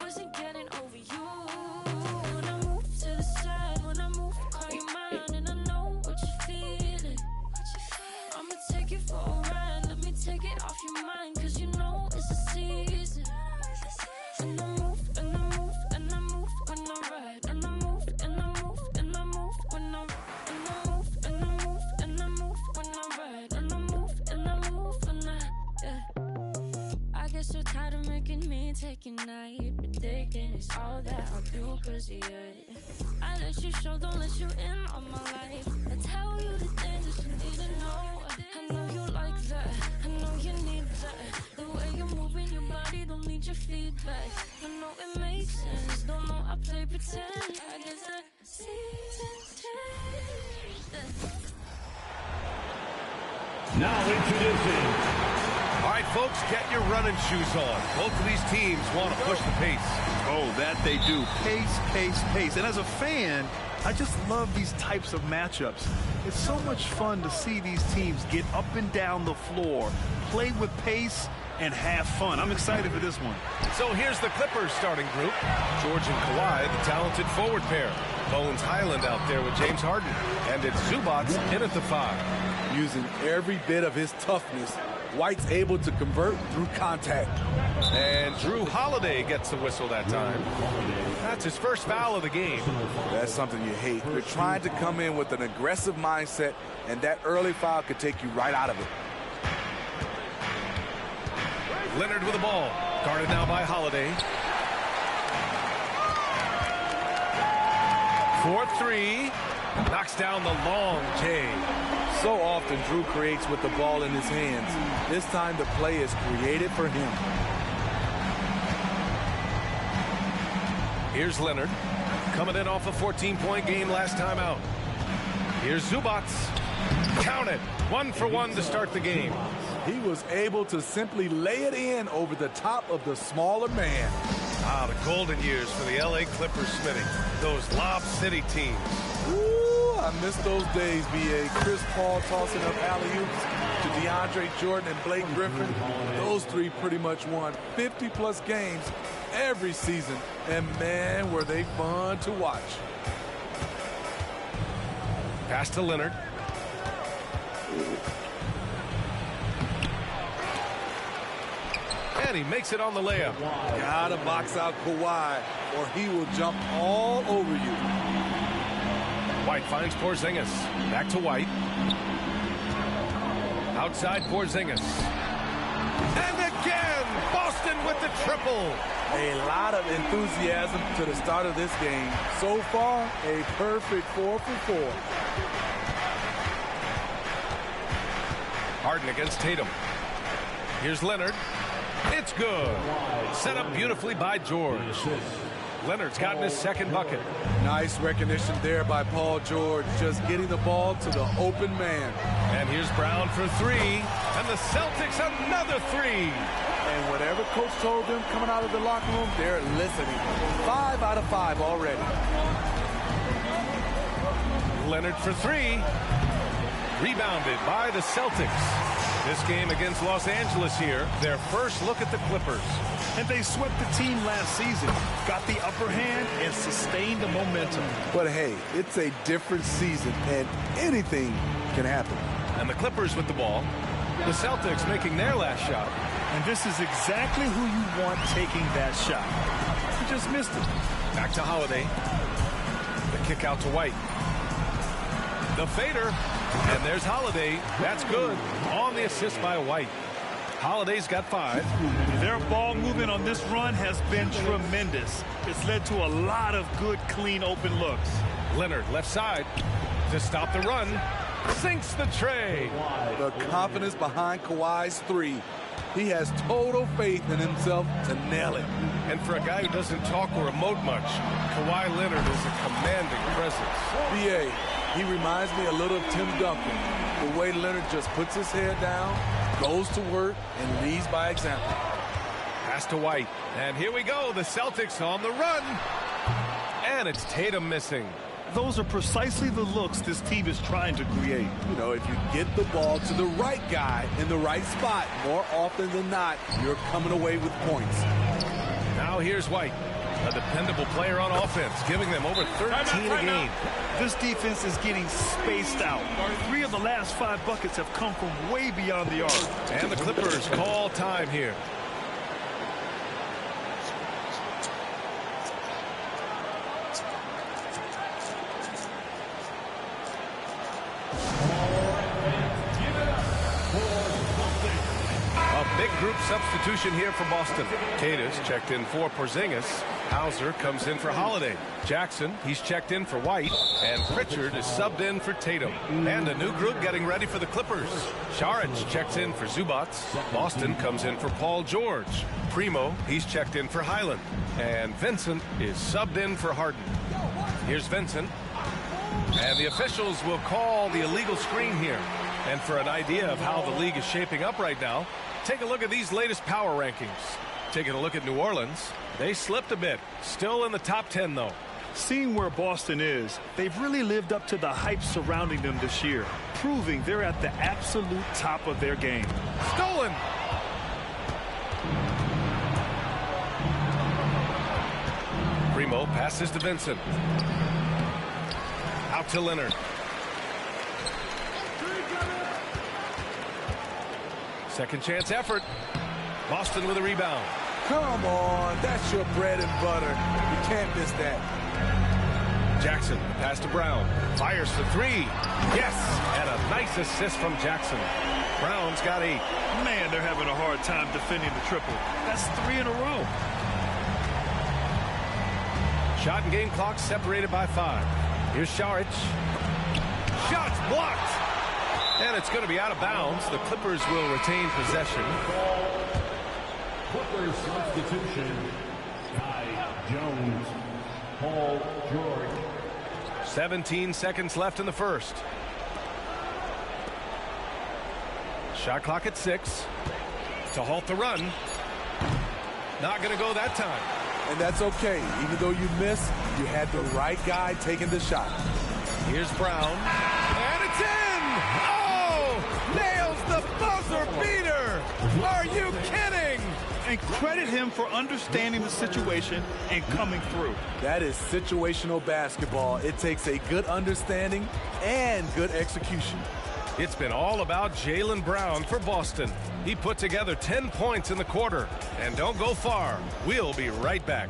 Speaker 11: Wasn't getting over you. When I move to the side, when I move, call you mine, and I know what you're feeling. I'ma take you for a ride, let me take it off your mind, cause you know it's a season. And I move, and I move, and I move when I ride, and I move, and I move, and I move when I ride, and I move, and I move, and I move when I ride, and I move, and I move when I get so tired of making me take your night, but thinking it's all that I'll do cause of you. I let you show, don't let you in on my life. I tell you the things that you need to know. I know you like that, I know you need that. The way you're moving your body, don't need your feedback. I know it makes sense, don't know I play pretend. I guess the seasons change.
Speaker 4: Now introducing.
Speaker 12: All right, folks, get your running shoes on. Both of these teams want to push the pace.
Speaker 13: Oh, that they do. Pace, pace, pace. And as a fan, I just love these types of matchups. It's so much fun to see these teams get up and down the floor, play with pace, and have fun. I'm excited for this one.
Speaker 12: So here's the Clippers starting group. George and Kawhi, the talented forward pair. Bones Highland out there with James Harden. And it's Zubac in at the 5.
Speaker 7: Using every bit of his toughness, White's able to convert through contact.
Speaker 12: And Drew Holiday gets the whistle that time. That's his first foul of the game.
Speaker 7: That's something you hate. You're trying to come in with an aggressive mindset, and that early foul could take you right out of it.
Speaker 12: Leonard with the ball. Guarded now by Holiday. 4-3. Knocks down the long J.
Speaker 7: So often Drew creates with the ball in his hands. This time the play is created for him.
Speaker 12: Here's Leonard. Coming in off a 14-point game last time out. Here's Zubac. Count it. 1 for 1 to start the game.
Speaker 7: He was able to simply lay it in over the top of the smaller man.
Speaker 12: Ah, the golden years for the LA Clippers, Smitty. Those Lob City teams.
Speaker 7: Ooh, I miss those days, B.A. Chris Paul tossing up alley-oops to DeAndre Jordan and Blake Griffin. Those three pretty much won 50-plus games every season. And, man, were they fun to watch.
Speaker 12: Pass to Leonard. And he makes it on the layup.
Speaker 7: Gotta box out Kawhi, or he will jump all over you.
Speaker 12: White finds Porzingis. Back to White. Outside Porzingis. And again, Boston with the triple.
Speaker 7: A lot of enthusiasm to the start of this game. So far, a perfect 4 for 4.
Speaker 12: Harden against Tatum. Here's Leonard. It's good. Set up beautifully by George. Leonard's gotten his second bucket.
Speaker 7: Nice recognition there by Paul George, just getting the ball to the open man.
Speaker 12: And here's Brown for three, and the Celtics another three.
Speaker 7: And whatever coach told them coming out of the locker room, they're listening. 5 out of 5 already.
Speaker 12: Leonard for three. Rebounded by the Celtics. This game against Los Angeles here, their first look at the Clippers.
Speaker 13: And they swept the team last season, got the upper hand, and sustained the momentum.
Speaker 7: But hey, it's a different season, and anything can happen.
Speaker 12: And the Clippers with the ball. The Celtics making their last shot.
Speaker 13: And this is exactly who you want taking that shot. He just missed it.
Speaker 12: Back to Holiday. The kick out to White. The fader. And there's Holiday. That's good. On the assist by White. Holiday's got 5.
Speaker 13: Their ball movement on this run has been tremendous. It's led to a lot of good, clean, open looks.
Speaker 12: Leonard left side to stop the run. Sinks the tray.
Speaker 7: The confidence behind Kawhi's three. He has total faith in himself to nail it.
Speaker 12: And for a guy who doesn't talk or emote much, Kawhi Leonard is a commanding presence.
Speaker 7: B.A., he reminds me a little of Tim Duncan. The way Leonard just puts his head down, goes to work, and leads by example.
Speaker 12: Pass to White. And here we go. The Celtics on the run. And it's Tatum missing.
Speaker 13: Those are precisely the looks this team is trying to create.
Speaker 7: You know, if you get the ball to the right guy in the right spot, more often than not, you're coming away with points.
Speaker 12: Now here's White, a dependable player on offense, giving them over 13 a game.
Speaker 13: This defense is getting spaced out. 3 of the last 5 buckets have come from way beyond the arc.
Speaker 12: And the Clippers call time here. Big group substitution here for Boston. Cadis checked in for Porzingis. Hauser comes in for Holiday. Jackson, he's checked in for White. And Pritchard is subbed in for Tatum. And a new group getting ready for the Clippers. Saric checks in for Zubac. Boston comes in for Paul George. Primo, he's checked in for Highland. And Vincent is subbed in for Harden. Here's Vincent. And the officials will call the illegal screen here. And for an idea of how the league is shaping up right now, take a look at these latest power rankings. Taking a look at New Orleans, they slipped a bit. Still in the top 10, though.
Speaker 13: Seeing where Boston is, they've really lived up to the hype surrounding them this year, proving they're at the absolute top of their game.
Speaker 12: Stolen! Primo passes to Vincent. Out to Leonard. Second chance effort. Boston with a rebound.
Speaker 7: Come on, that's your bread and butter. You can't miss that.
Speaker 12: Jackson, pass to Brown. Fires for 3. Yes, and a nice assist from Jackson. Brown's got 8.
Speaker 13: Man, they're having a hard time defending the triple. That's 3 in a row.
Speaker 12: Shot and game clock separated by 5. Here's Saric. Shots blocked. And it's going to be out of bounds. The Clippers will retain possession.
Speaker 4: Clippers substitution. Ty Jones. Paul George.
Speaker 12: 17 seconds left in the first. Shot clock at 6. To halt the run. Not going to go that time.
Speaker 7: And that's okay. Even though you missed, you had the right guy taking the shot.
Speaker 12: Here's Brown. And it's in! Oh! Nails the buzzer beater! Are you kidding?
Speaker 13: And credit him for understanding the situation and coming through.
Speaker 7: That is situational basketball. It takes a good understanding and good execution.
Speaker 12: It's been all about Jaylen Brown for Boston. He put together 10 points in the quarter. And don't go far. We'll be right back.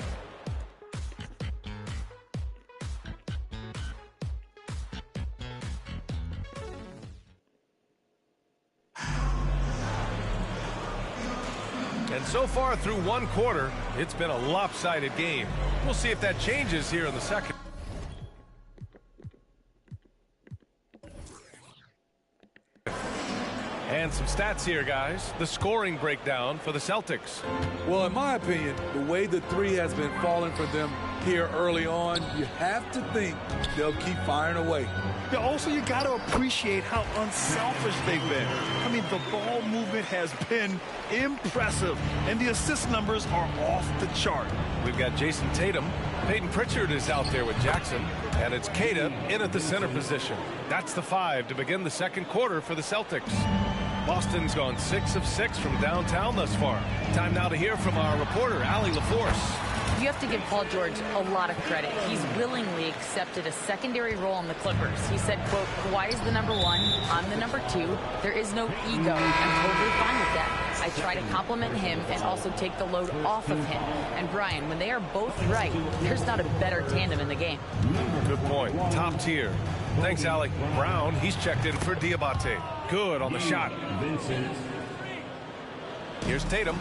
Speaker 12: And so far through one quarter, it's been a lopsided game. We'll see if that changes here in the second. And some stats here, guys. The scoring breakdown for the Celtics.
Speaker 7: Well, in my opinion, the way the 3 has been falling for them here early on, you have to think they'll keep firing away.
Speaker 13: Yeah, also, you got to appreciate how unselfish they've been. I mean, the ball movement has been impressive, and the assist numbers are off the chart.
Speaker 12: We've got Jason Tatum. Peyton Pritchard is out there with Jackson, and it's Queta in at the center position. That's the 5 to begin the second quarter for the Celtics. Boston's gone 6 of 6 from downtown thus far. Time now to hear from our reporter, Allie LaForce.
Speaker 14: You have to give Paul George a lot of credit. He's willingly accepted a secondary role on the Clippers. He said, quote, Kawhi is the number 1, I'm the number 2. There is no ego. I'm totally fine with that. I try to compliment him and also take the load off of him. And Brian, when they are both right, there's not a better tandem in the game.
Speaker 12: Good point. Top tier. Thanks, Allie. Brown, he's checked in for Diabate. Good on the shot. Here's Tatum.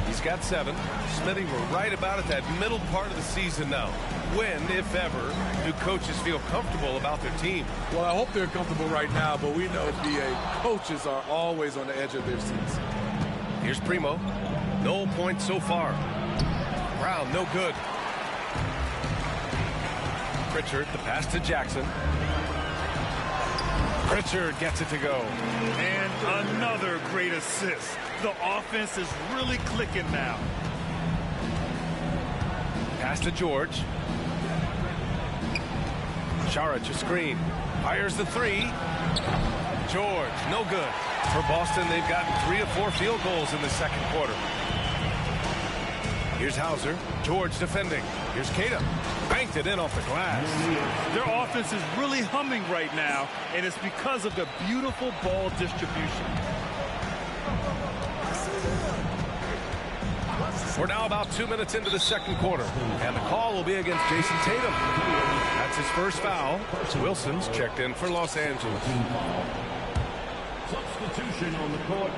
Speaker 12: He's got 7. Smitty, we're right about at that middle part of the season now. When, if ever, do coaches feel comfortable about their team?
Speaker 7: Well, I hope they're comfortable right now, but we know BA coaches are always on the edge of their seats.
Speaker 12: Here's Primo. No points so far. Brown, no good. Pritchard, the pass to Jackson. Pritchard gets it to go.
Speaker 13: And another great assist. The offense is really clicking now.
Speaker 12: Pass to George. Saric, a screen. Fires the 3. George, no good. For Boston, they've gotten 3 of 4 field goals in the second quarter. Here's Hauser. George defending. Here's Queta. Banked it in off the glass.
Speaker 13: Their offense is really humming right now, and it's because of the beautiful ball distribution.
Speaker 12: We're now about 2 minutes into the second quarter, and the call will be against Jason Tatum. That's his first foul. Wilson's checked in for Los Angeles.
Speaker 4: Substitution on the court.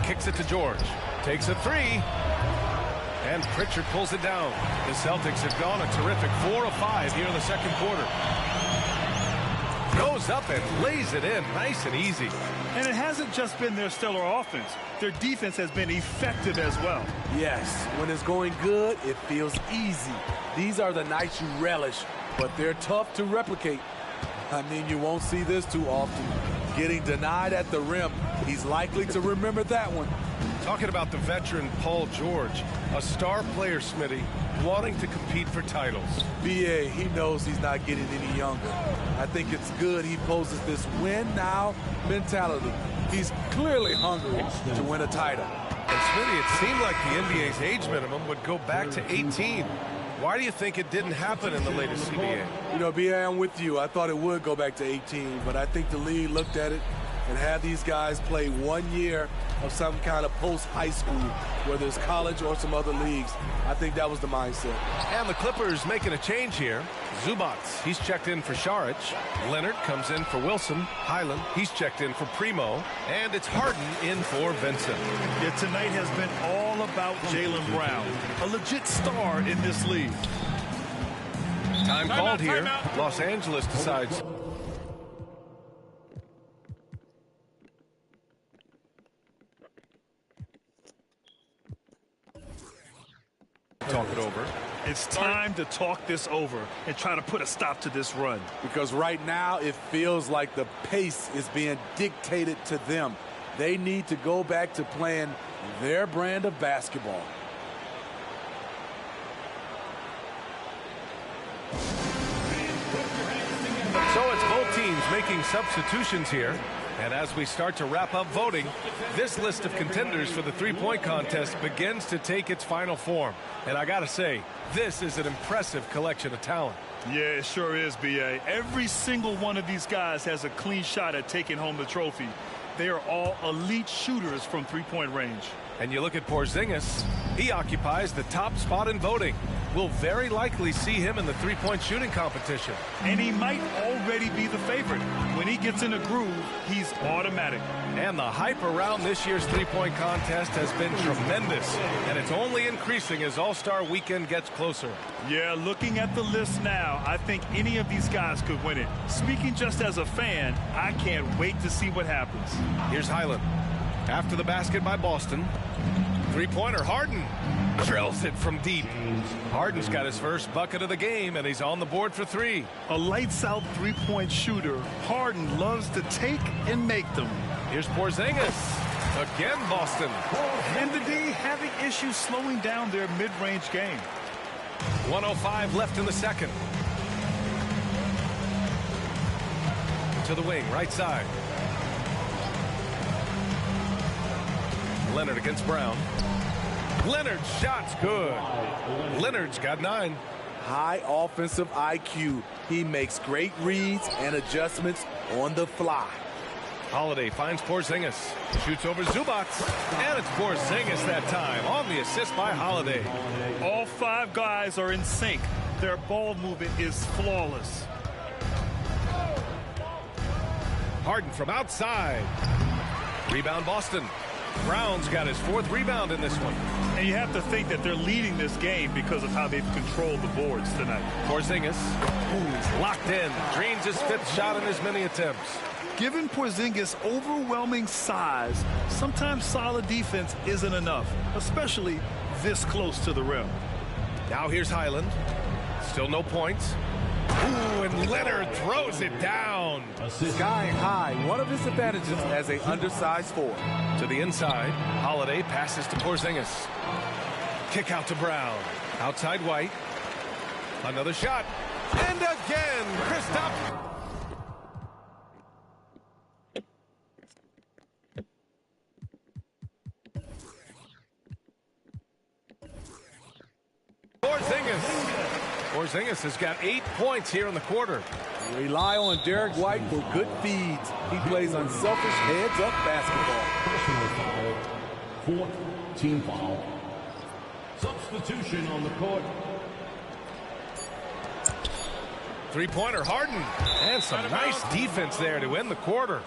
Speaker 12: Kicks it to George. Takes a 3. And Pritchard pulls it down. The Celtics have gone a terrific 4 of 5 here in the second quarter. Goes up and lays it in nice and easy.
Speaker 13: And it hasn't just been their stellar offense. Their defense has been effective as well.
Speaker 7: Yes, when it's going good, it feels easy. These are the nights you relish, but they're tough to replicate. I mean, you won't see this too often. Getting denied at the rim, he's likely to remember that one.
Speaker 12: Talking about the veteran Paul George, a star player, Smitty, wanting to compete for titles.
Speaker 7: BA, he knows he's not getting any younger. I think it's good he poses this win-now mentality. He's clearly hungry to win a title.
Speaker 12: And Smitty, it seemed like the NBA's age minimum would go back to 18. Why do you think it didn't happen in the latest CBA?
Speaker 7: You know, BA, I'm with you. I thought it would go back to 18, but I think the league looked at it and had these guys play 1 year of some kind of post-high school, whether it's college or some other leagues. I think that was the mindset.
Speaker 12: And the Clippers making a change here. Zubac, he's checked in for Saric. Leonard comes in for Wilson. Highland, he's checked in for Primo. And it's Harden in for Vincent.
Speaker 13: Yeah, tonight has been all about Jaylen Brown, a legit star in this league.
Speaker 12: Time called here. Los Angeles decides. Talk it over.
Speaker 13: It's time to talk this over and try to put a stop to this run.
Speaker 7: Because right now it feels like the pace is being dictated to them. They need to go back to playing their brand of basketball.
Speaker 12: So it's both teams making substitutions here. And as we start to wrap up voting, this list of contenders for the three-point contest begins to take its final form. And I got to say, this is an impressive collection of talent.
Speaker 13: Yeah, it sure is, B.A. Every single one of these guys has a clean shot at taking home the trophy. They are all elite shooters from three-point range.
Speaker 12: And you look at Porzingis, he occupies the top spot in voting. We'll very likely see him in the three-point shooting competition.
Speaker 13: And he might already be the favorite. When he gets in a groove, he's automatic.
Speaker 12: And the hype around this year's three-point contest has been tremendous. And it's only increasing as All-Star Weekend gets closer.
Speaker 13: Yeah, looking at the list now, I think any of these guys could win it. Speaking just as a fan, I can't wait to see what happens.
Speaker 12: Here's Highland. After the basket by Boston. Three-pointer, Harden drills it from deep. Harden's got his first bucket of the game, and he's on the board for three.
Speaker 13: A lights-out three-point shooter. Harden loves to take and make them.
Speaker 12: Here's Porzingis. Again, Boston.
Speaker 13: And the D having issues slowing down their mid-range game.
Speaker 12: 1:05 left in the second. To the wing, right side. Leonard against Brown. Leonard's shot's good. Leonard's got 9.
Speaker 7: High offensive IQ. He makes great reads and adjustments on the fly.
Speaker 12: Holiday finds Porzingis. Shoots over Zubac. And it's Porzingis that time on the assist by Holiday.
Speaker 13: All 5 guys are in sync. Their ball movement is flawless.
Speaker 12: Harden from outside. Rebound Boston. Brown's got his 4th rebound in this one.
Speaker 13: And you have to think that they're leading this game because of how they've controlled the boards tonight.
Speaker 12: Porzingis, who's locked in, drains his 5th shot in as many attempts.
Speaker 13: Given Porzingis' overwhelming size, sometimes solid defense isn't enough, especially this close to the rim.
Speaker 12: Now here's Highland. Still no points. Ooh, and Leonard throws it down.
Speaker 7: Sky high, one of his advantages as an undersized forward.
Speaker 12: To the inside, Holiday passes to Porzingis. Kick out to Brown. Outside White. Another shot. And again, Kristaps. Porzingis has got 8 points here in the quarter.
Speaker 7: Rely on Derek White for good feeds. He plays unselfish heads-up basketball.
Speaker 4: Personal foul. 4th team foul. Substitution on the court.
Speaker 12: Three-pointer, Harden. And some nice defense there to end the quarter.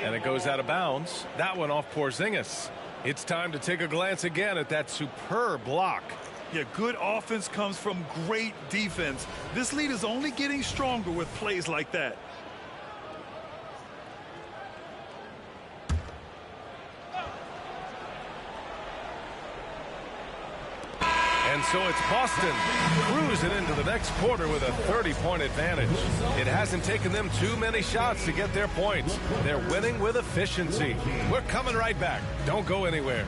Speaker 12: And it goes out of bounds. That one off Porzingis. It's time to take a glance again at that superb block.
Speaker 13: Yeah, good offense comes from great defense. This lead is only getting stronger with plays like that.
Speaker 12: And so it's Boston cruising into the next quarter with a 30-point advantage. It hasn't taken them too many shots to get their points. They're winning with efficiency. We're coming right back. Don't go anywhere.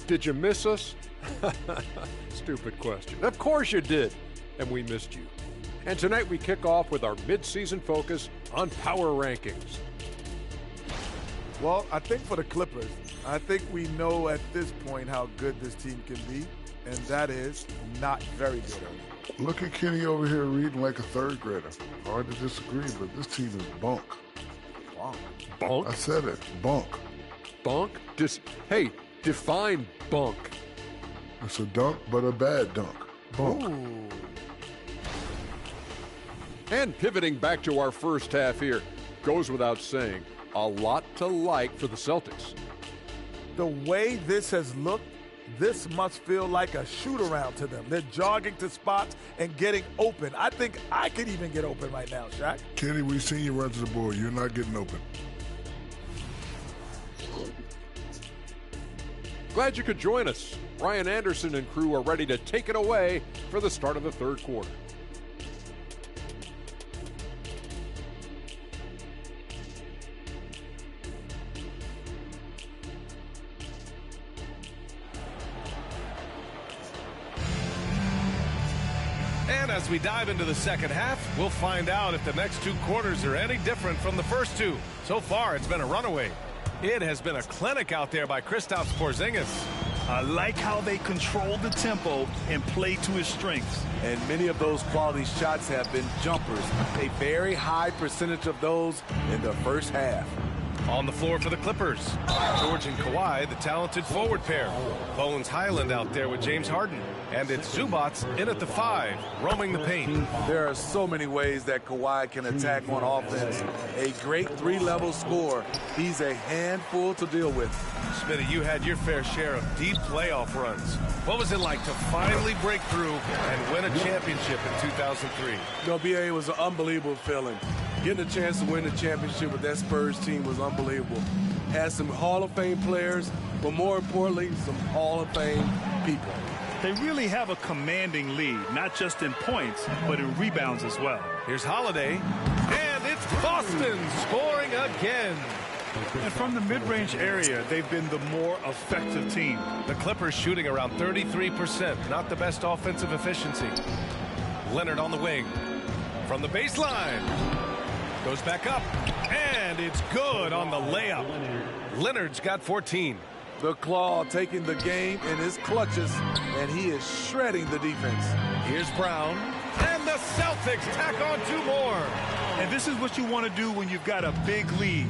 Speaker 5: Did you miss us? Stupid question. Of course you did. And we missed you. And tonight we kick off with our mid-season focus on power rankings.
Speaker 7: Well, I think for the Clippers, I think we know at this point how good this team can be, and that is not very good.
Speaker 6: Look at Kenny over here reading like a 3rd grader. Hard to disagree, but this team is bunk.
Speaker 7: Wow.
Speaker 5: Bunk?
Speaker 6: I said it. Bunk.
Speaker 5: Bunk? Hey, define bunk.
Speaker 6: It's a dunk, but a bad dunk. Bunk.
Speaker 5: Ooh. And pivoting back to our first half here, goes without saying, a lot to like for the Celtics.
Speaker 7: The way this has looked, this must feel like a shoot-around to them. They're jogging to spots and getting open. I think I could even get open right now, Shaq.
Speaker 6: Kenny, we've seen you run to the board. You're not getting open.
Speaker 5: Glad you could join us. Ryan Anderson and crew are ready to take it away for the start of the 3rd quarter.
Speaker 12: And as we dive into the second half, we'll find out if the next 2 quarters are any different from the first 2. So far, it's been a runaway. It has been a clinic out there by Kristaps Porzingis.
Speaker 13: I like how they control the tempo and play to his strengths.
Speaker 7: And many of those quality shots have been jumpers. A very high percentage of those in the first half.
Speaker 12: On the floor for the Clippers, George and Kawhi, the talented forward pair. Bones Highland out there with James Harden. And it's Zubac in at the 5, roaming the paint.
Speaker 7: There are so many ways that Kawhi can attack on offense. A great 3-level scorer. He's a handful to deal with.
Speaker 12: Smitty, you had your fair share of deep playoff runs. What was it like to finally break through and win a championship in 2003?
Speaker 7: No, BA, it was an unbelievable feeling. Getting a chance to win the championship with that Spurs team was unbelievable. Had some Hall of Fame players, but more importantly, some Hall of Fame people.
Speaker 13: They really have a commanding lead, not just in points, but in rebounds as well.
Speaker 12: Here's Holiday, and it's Boston scoring again.
Speaker 13: And from the mid-range area, they've been the more effective team.
Speaker 12: The Clippers shooting around 33%, not the best offensive efficiency. Leonard on the wing. From the baseline. Goes back up, and it's good on the layup. Leonard's got 14.
Speaker 7: The Claw taking the game in his clutches, and he is shredding the defense.
Speaker 12: Here's Brown, and the Celtics tack on 2 more.
Speaker 13: And this is what you want to do when you've got a big lead.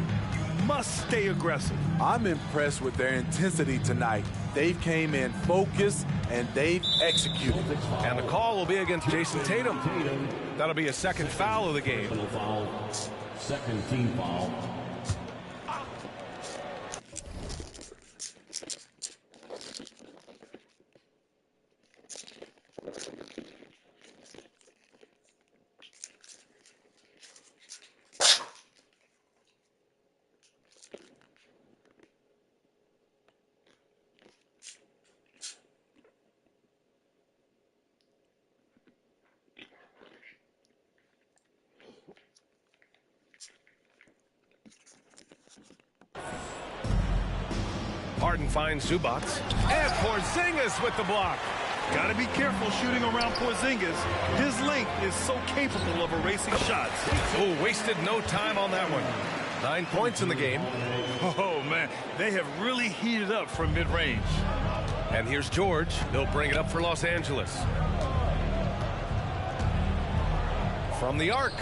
Speaker 13: Must stay aggressive.
Speaker 7: I'm impressed with their intensity tonight. They came in focused, and they've executed.
Speaker 12: And the call will be against Jason Tatum. That'll be a second foul of the game.
Speaker 4: Second team foul.
Speaker 12: Harden finds Zubac. And Porzingis with the block.
Speaker 13: Got to be careful shooting around Porzingis. His length is so capable of erasing shots.
Speaker 12: Oh, wasted no time on that one. 9 points in the game.
Speaker 13: Oh, man. They have really heated up from mid-range.
Speaker 12: And here's George. He'll bring it up for Los Angeles. From the arc.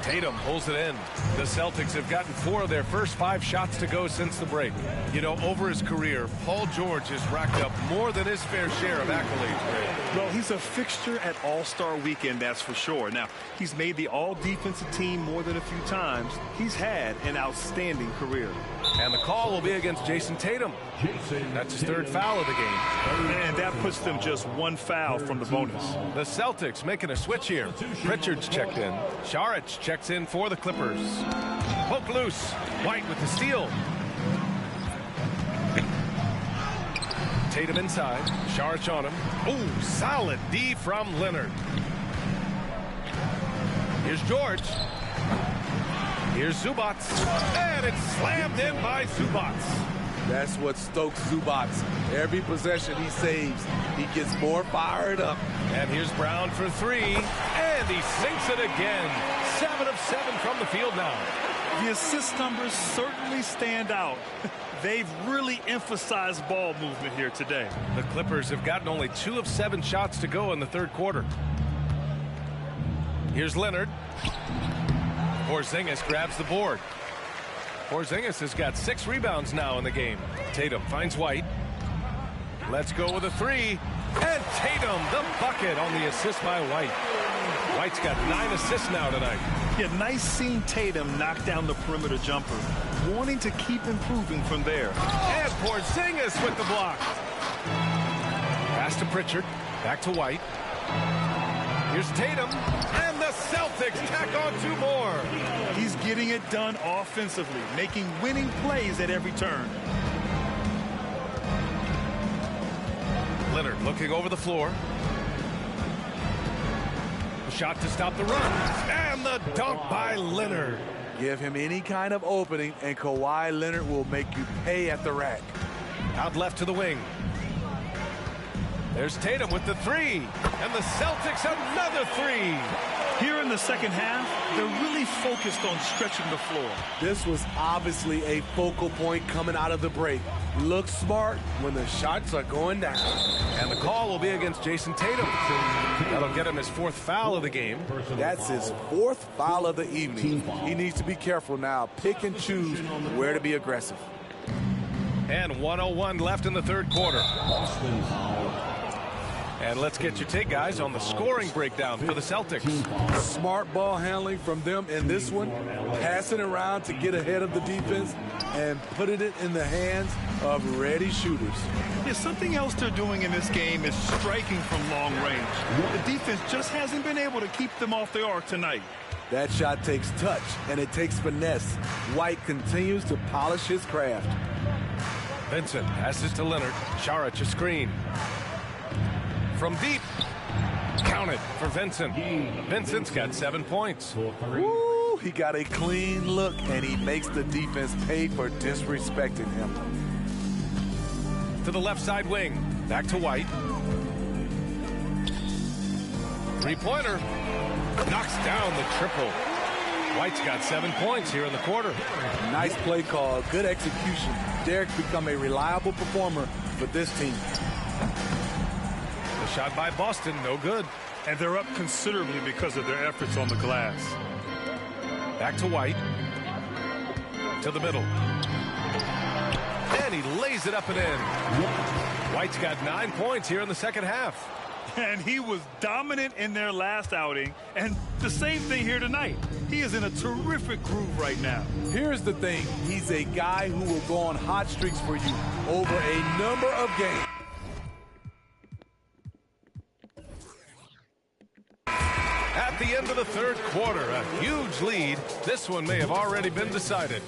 Speaker 12: Tatum pulls it in. The Celtics have gotten 4 of their first 5 shots to go since the break. You know, over his career, Paul George has racked up more than his fair share of accolades.
Speaker 13: Well, he's a fixture at All-Star Weekend, that's for sure. Now, he's made the All-Defensive team more than a few times. He's had an outstanding career.
Speaker 12: And the call will be against Jason Tatum. That's his 3rd foul of the game.
Speaker 13: And that puts them just 1 foul from the bonus.
Speaker 12: The Celtics making a switch here. Pritchard's checked in. Saric checks in for the Clippers. Poke loose. White with the steal. Tatum inside. Saric on him. Ooh, solid D from Leonard. Here's George. Here's Zubac. And it's slammed in by Zubac.
Speaker 7: That's what stokes Zubac. Every possession he saves, he gets more fired up.
Speaker 12: And here's Brown for 3. And he sinks it again. 7 of 7 from the field now.
Speaker 13: The assist numbers certainly stand out. They've really emphasized ball movement here today.
Speaker 12: The Clippers have gotten only 2 of 7 shots to go in the 3rd quarter. Here's Leonard. Porzingis grabs the board. Porzingis has got 6 rebounds now in the game. Tatum finds White. Let's go with a 3. And Tatum, the bucket on the assist by White. White's got 9 assists now tonight.
Speaker 13: Yeah, nice seeing Tatum knock down the perimeter jumper. Wanting to keep improving from there.
Speaker 12: And Porzingis with the block. Pass to Pritchard. Back to White. Here's Tatum. And the Celtics tack on 2 more.
Speaker 13: He's getting it done offensively, making winning plays at every turn.
Speaker 12: Leonard looking over the floor. Shot to stop the run. And the dunk by Leonard.
Speaker 7: Give him any kind of opening, and Kawhi Leonard will make you pay at the rack.
Speaker 12: Out left to the wing. There's Tatum with the 3. And the Celtics another 3.
Speaker 13: Here in the second half, they're really focused on stretching the floor.
Speaker 7: This was obviously a focal point coming out of the break. Look smart when the shots are going down.
Speaker 12: And the call will be against Jason Tatum. That'll get him his 4th foul of the game.
Speaker 7: That's his 4th foul of the evening. He needs to be careful now. Pick and choose where to be aggressive.
Speaker 12: And 1:01 left in the 3rd quarter. And let's get your take, guys, on the scoring breakdown for the Celtics.
Speaker 7: Smart ball handling from them in this one. Passing around to get ahead of the defense and putting it in the hands of ready shooters.
Speaker 13: There's something else they're doing in this game is striking from long range. The defense just hasn't been able to keep them off the arc tonight.
Speaker 7: That shot takes touch, and it takes finesse. White continues to polish his craft.
Speaker 12: Vincent passes to Leonard. Saric a screen. From deep. Counted for Vincent. Vincent's got 7 points.
Speaker 7: Woo, he got a clean look, and he makes the defense pay for disrespecting him.
Speaker 12: To the left side wing. Back to White. Three-pointer. Knocks down the triple. White's got 7 points here in the quarter.
Speaker 7: Nice play call. Good execution. Derek's become a reliable performer for this team.
Speaker 12: The shot by Boston, no good.
Speaker 13: And they're up considerably because of their efforts on the glass.
Speaker 12: Back to White. To the middle. And he lays it up and in. White's got 9 points here in the second half.
Speaker 13: And he was dominant in their last outing. And the same thing here tonight. He is in a terrific groove right now.
Speaker 7: Here's the thing. He's a guy who will go on hot streaks for you over a number of games.
Speaker 12: At the end of the third quarter, a huge lead. This one may have already been decided.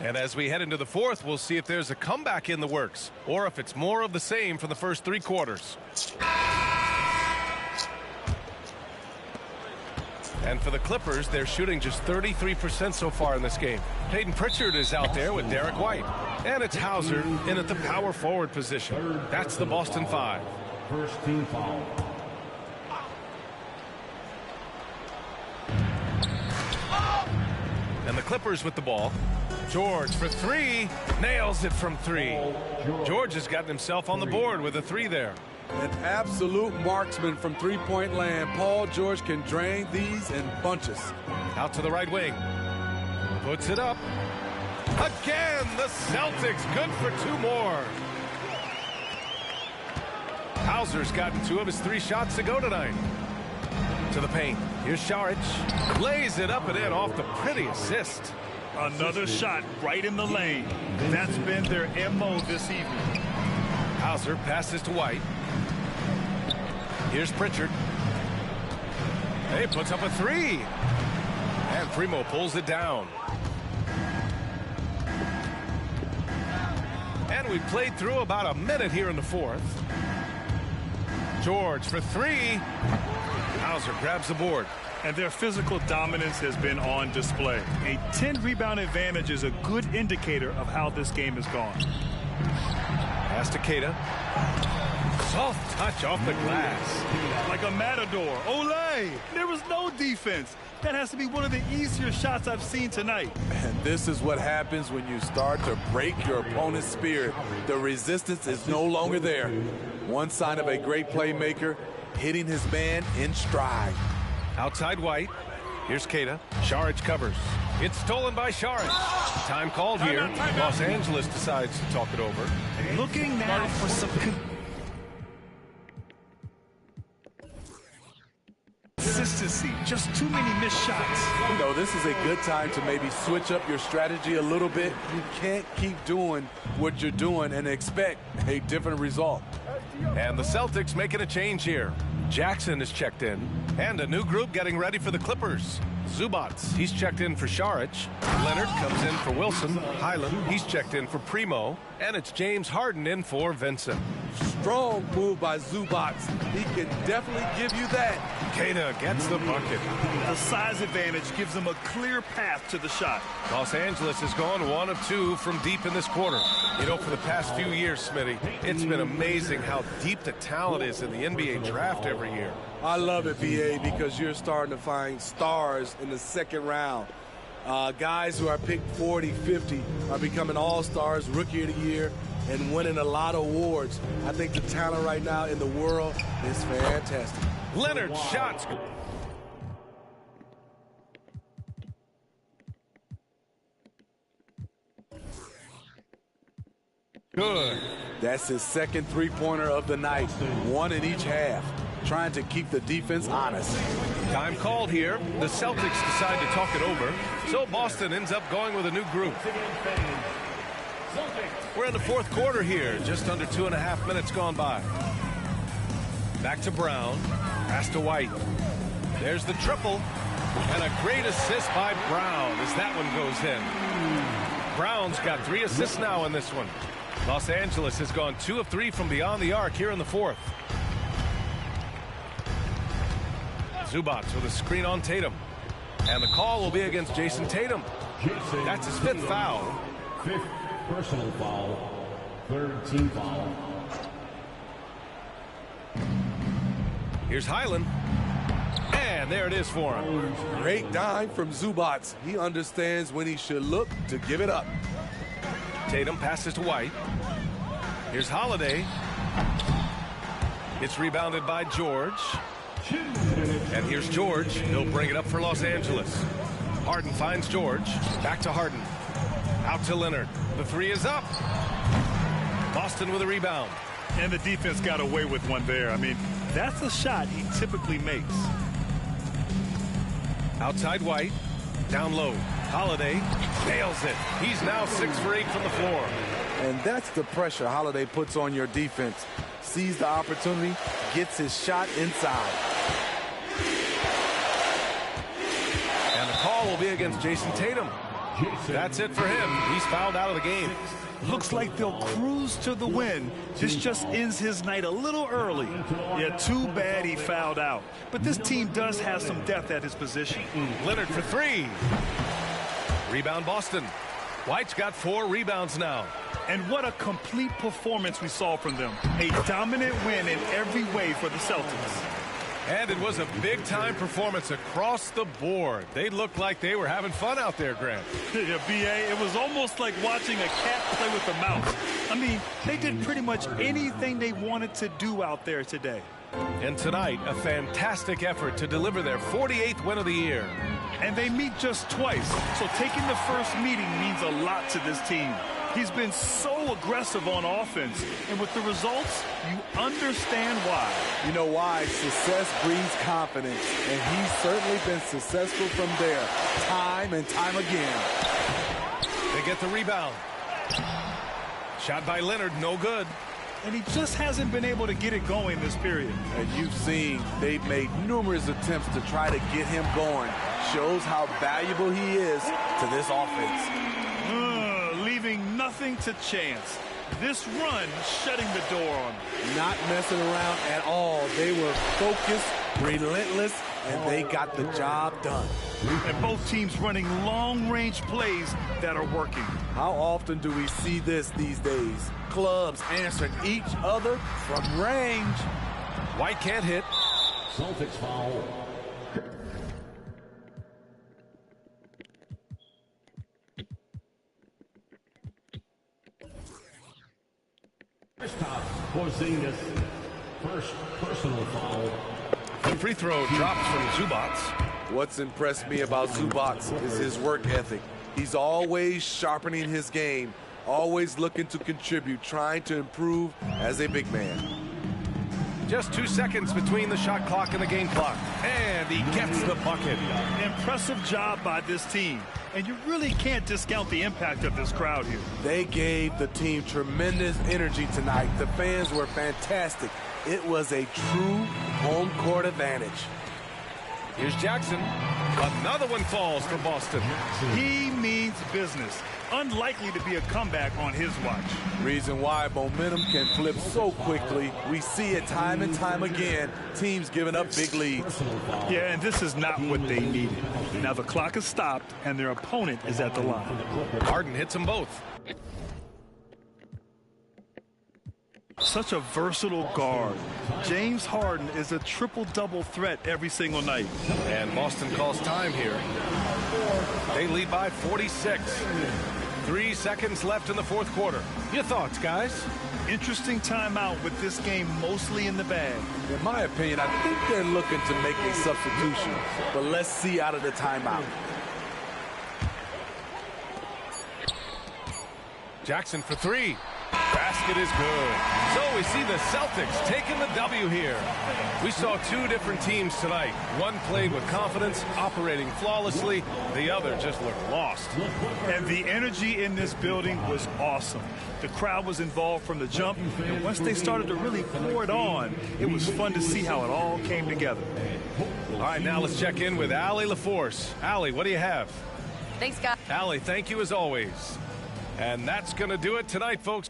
Speaker 12: And as we head into the fourth, we'll see if there's a comeback in the works or if it's more of the same from the first 3 quarters. And for the Clippers, they're shooting just 33% so far in this game. Peyton Pritchard is out there with Derek White. And it's Hauser in at the power forward position. That's the Boston 5.
Speaker 4: First team foul.
Speaker 12: And the Clippers with the ball. George for 3. Nails it from 3. George has gotten himself on the board with a 3 there.
Speaker 7: An absolute marksman from three-point land. Paul George can drain these in bunches.
Speaker 12: Out to the right wing. Puts it up. Again, the Celtics good for 2 more. Hauser's gotten 2 of his 3 shots to go tonight. To the paint. Here's Saric. Lays it up and in off the pretty assist.
Speaker 13: Another shot right in the lane. That's been their MO this evening.
Speaker 12: Hauser passes to White. Here's Pritchard. He puts up a 3. And Primo pulls it down. And we played through about a minute here in the fourth. George for 3. Hauser grabs the board.
Speaker 13: And their physical dominance has been on display. A 10-rebound advantage is a good indicator of how this game has gone.
Speaker 12: Pass to Keita. Soft touch off the glass.
Speaker 13: Like a matador. Olay! There was no defense. That has to be one of the easier shots I've seen tonight.
Speaker 7: And this is what happens when you start to break your opponent's spirit. The resistance is no longer there. One sign of a great playmaker, hitting his man in stride.
Speaker 12: Outside White. Here's Keita. Saric covers. It's stolen by Saric. Time called here. Los Angeles decides to talk it over.
Speaker 13: Looking now for some consistency. Just too many missed shots.
Speaker 7: You know, this is a good time to maybe switch up your strategy a little bit. You can't keep doing what you're doing and expect a different result.
Speaker 12: And the Celtics making a change here. Jackson is checked in. And a new group getting ready for the Clippers. Zubats, he's checked in for Saric. Leonard comes in for Wilson. Highland, he's checked in for Primo. And it's James Harden in for Vincent.
Speaker 7: Strong move by Zubats. He can definitely give you that.
Speaker 12: Keita gets the bucket.
Speaker 13: The size advantage gives them a clear path to the shot.
Speaker 12: Los Angeles has gone 1 of 2 from deep in this quarter. You know, for the past few years, Smitty, it's been amazing how deep the talent is in the NBA draft every year.
Speaker 7: I love it, BA, because you're starting to find stars in the second round. Guys who are picked 40, 50 are becoming all-stars, rookie of the year, and winning a lot of awards. I think the talent right now in the world is fantastic.
Speaker 12: Leonard shots.
Speaker 7: Good. That's his second three-pointer of the night. One in each half. Trying to keep the defense honest.
Speaker 12: Time called here. The Celtics decide to talk it over. So Boston ends up going with a new group. We're in the fourth quarter here. Just under 2.5 minutes gone by. Back to Brown. Pass to White. There's the triple. And a great assist by Brown as that one goes in. Brown's got 3 assists now in this one. Los Angeles has gone 2 of 3 from beyond the arc here in the fourth. Zubac with a screen on Tatum. And the call will be against Jason Tatum. That's his 5th foul.
Speaker 4: 5th personal foul. 3rd team foul.
Speaker 12: Here's Highland. And there it is for him.
Speaker 7: Great dime from Zubac. He understands when he should look to give it up.
Speaker 12: Tatum passes to White. Here's Holiday. It's rebounded by George. And here's George. He'll bring it up for Los Angeles. Harden finds George. Back to Harden. Out to Leonard. The 3 is up. Boston with a rebound.
Speaker 13: And the defense got away with one there. I mean, that's a shot he typically makes.
Speaker 12: Outside White. Down low. Holiday nails it. He's now 6 for 8 from the floor.
Speaker 7: And that's the pressure Holiday puts on your defense. Sees the opportunity, gets his shot inside.
Speaker 12: And the call will be against Jason Tatum. That's it for him. He's fouled out of the game.
Speaker 13: Looks like they'll cruise to the win. This just ends his night a little early. Yeah, too bad he fouled out. But this team does have some depth at his position.
Speaker 12: Leonard for 3. Rebound Boston. White's got 4 rebounds now.
Speaker 13: And what a complete performance we saw from them. A dominant win in every way for the Celtics.
Speaker 12: And it was a big-time performance across the board. They looked like they were having fun out there, Grant.
Speaker 13: Yeah, B.A., it was almost like watching a cat play with a mouse. I mean, they did pretty much anything they wanted to do out there today.
Speaker 12: And tonight, a fantastic effort to deliver their 48th win of the year.
Speaker 13: And they meet just twice, so taking the first meeting means a lot to this team. He's been so aggressive on offense, and with the results, you understand why.
Speaker 7: You know why? Success breeds confidence, and he's certainly been successful from there, time and time again.
Speaker 12: They get the rebound. Shot by Leonard, no good.
Speaker 13: And he just hasn't been able to get it going this period.
Speaker 7: And you've seen they've made numerous attempts to try to get him going. Shows how valuable he is to this offense.
Speaker 13: Leaving nothing to chance. This run shutting the door on him.
Speaker 7: Not messing around at all. They were focused, relentless, and they got the job done.
Speaker 13: And both teams running long-range plays that are working.
Speaker 7: How often do we see this these days? Clubs answering each other from range.
Speaker 12: White can't hit.
Speaker 4: Celtics foul. Porzingis, first personal foul.
Speaker 12: The free throw drops from Zubac.
Speaker 7: What's impressed me about Zubac is his work ethic. He's always sharpening his game, always looking to contribute, trying to improve as a big man.
Speaker 12: Just 2 seconds between the shot clock and the game clock. And he gets the bucket.
Speaker 13: Impressive job by this team. And you really can't discount the impact of this crowd here.
Speaker 7: They gave the team tremendous energy tonight. The fans were fantastic. It was a true home court advantage.
Speaker 12: Here's Jackson. Another one falls for Boston.
Speaker 13: He means business. Unlikely to be a comeback on his watch.
Speaker 7: Reason why momentum can flip so quickly. We see it time and time again. Teams giving up big leads.
Speaker 13: Yeah, and this is not what they needed. Now the clock is stopped and their opponent is at the line.
Speaker 12: Harden hits them both.
Speaker 13: Such a versatile guard. James Harden is a triple-double threat every single night.
Speaker 12: And Boston calls time here. They lead by 46. 3 seconds left in the fourth quarter. Your thoughts, guys?
Speaker 13: Interesting timeout with this game mostly in the bag.
Speaker 7: In my opinion, I think they're looking to make a substitution. But let's see out of the timeout.
Speaker 12: Jackson for 3. Basket is good. So we see the Celtics taking the W here. We saw two different teams tonight. One played with confidence, operating flawlessly. The other just looked lost.
Speaker 13: And the energy in this building was awesome. The crowd was involved from the jump, and once they started to really pour it on, it was fun to see how it all came together.
Speaker 12: All right, now let's check in with Allie LaForce. Allie, what do you have?
Speaker 14: Thanks, Scott.
Speaker 12: Allie, thank you as always. And that's going to do it tonight, folks.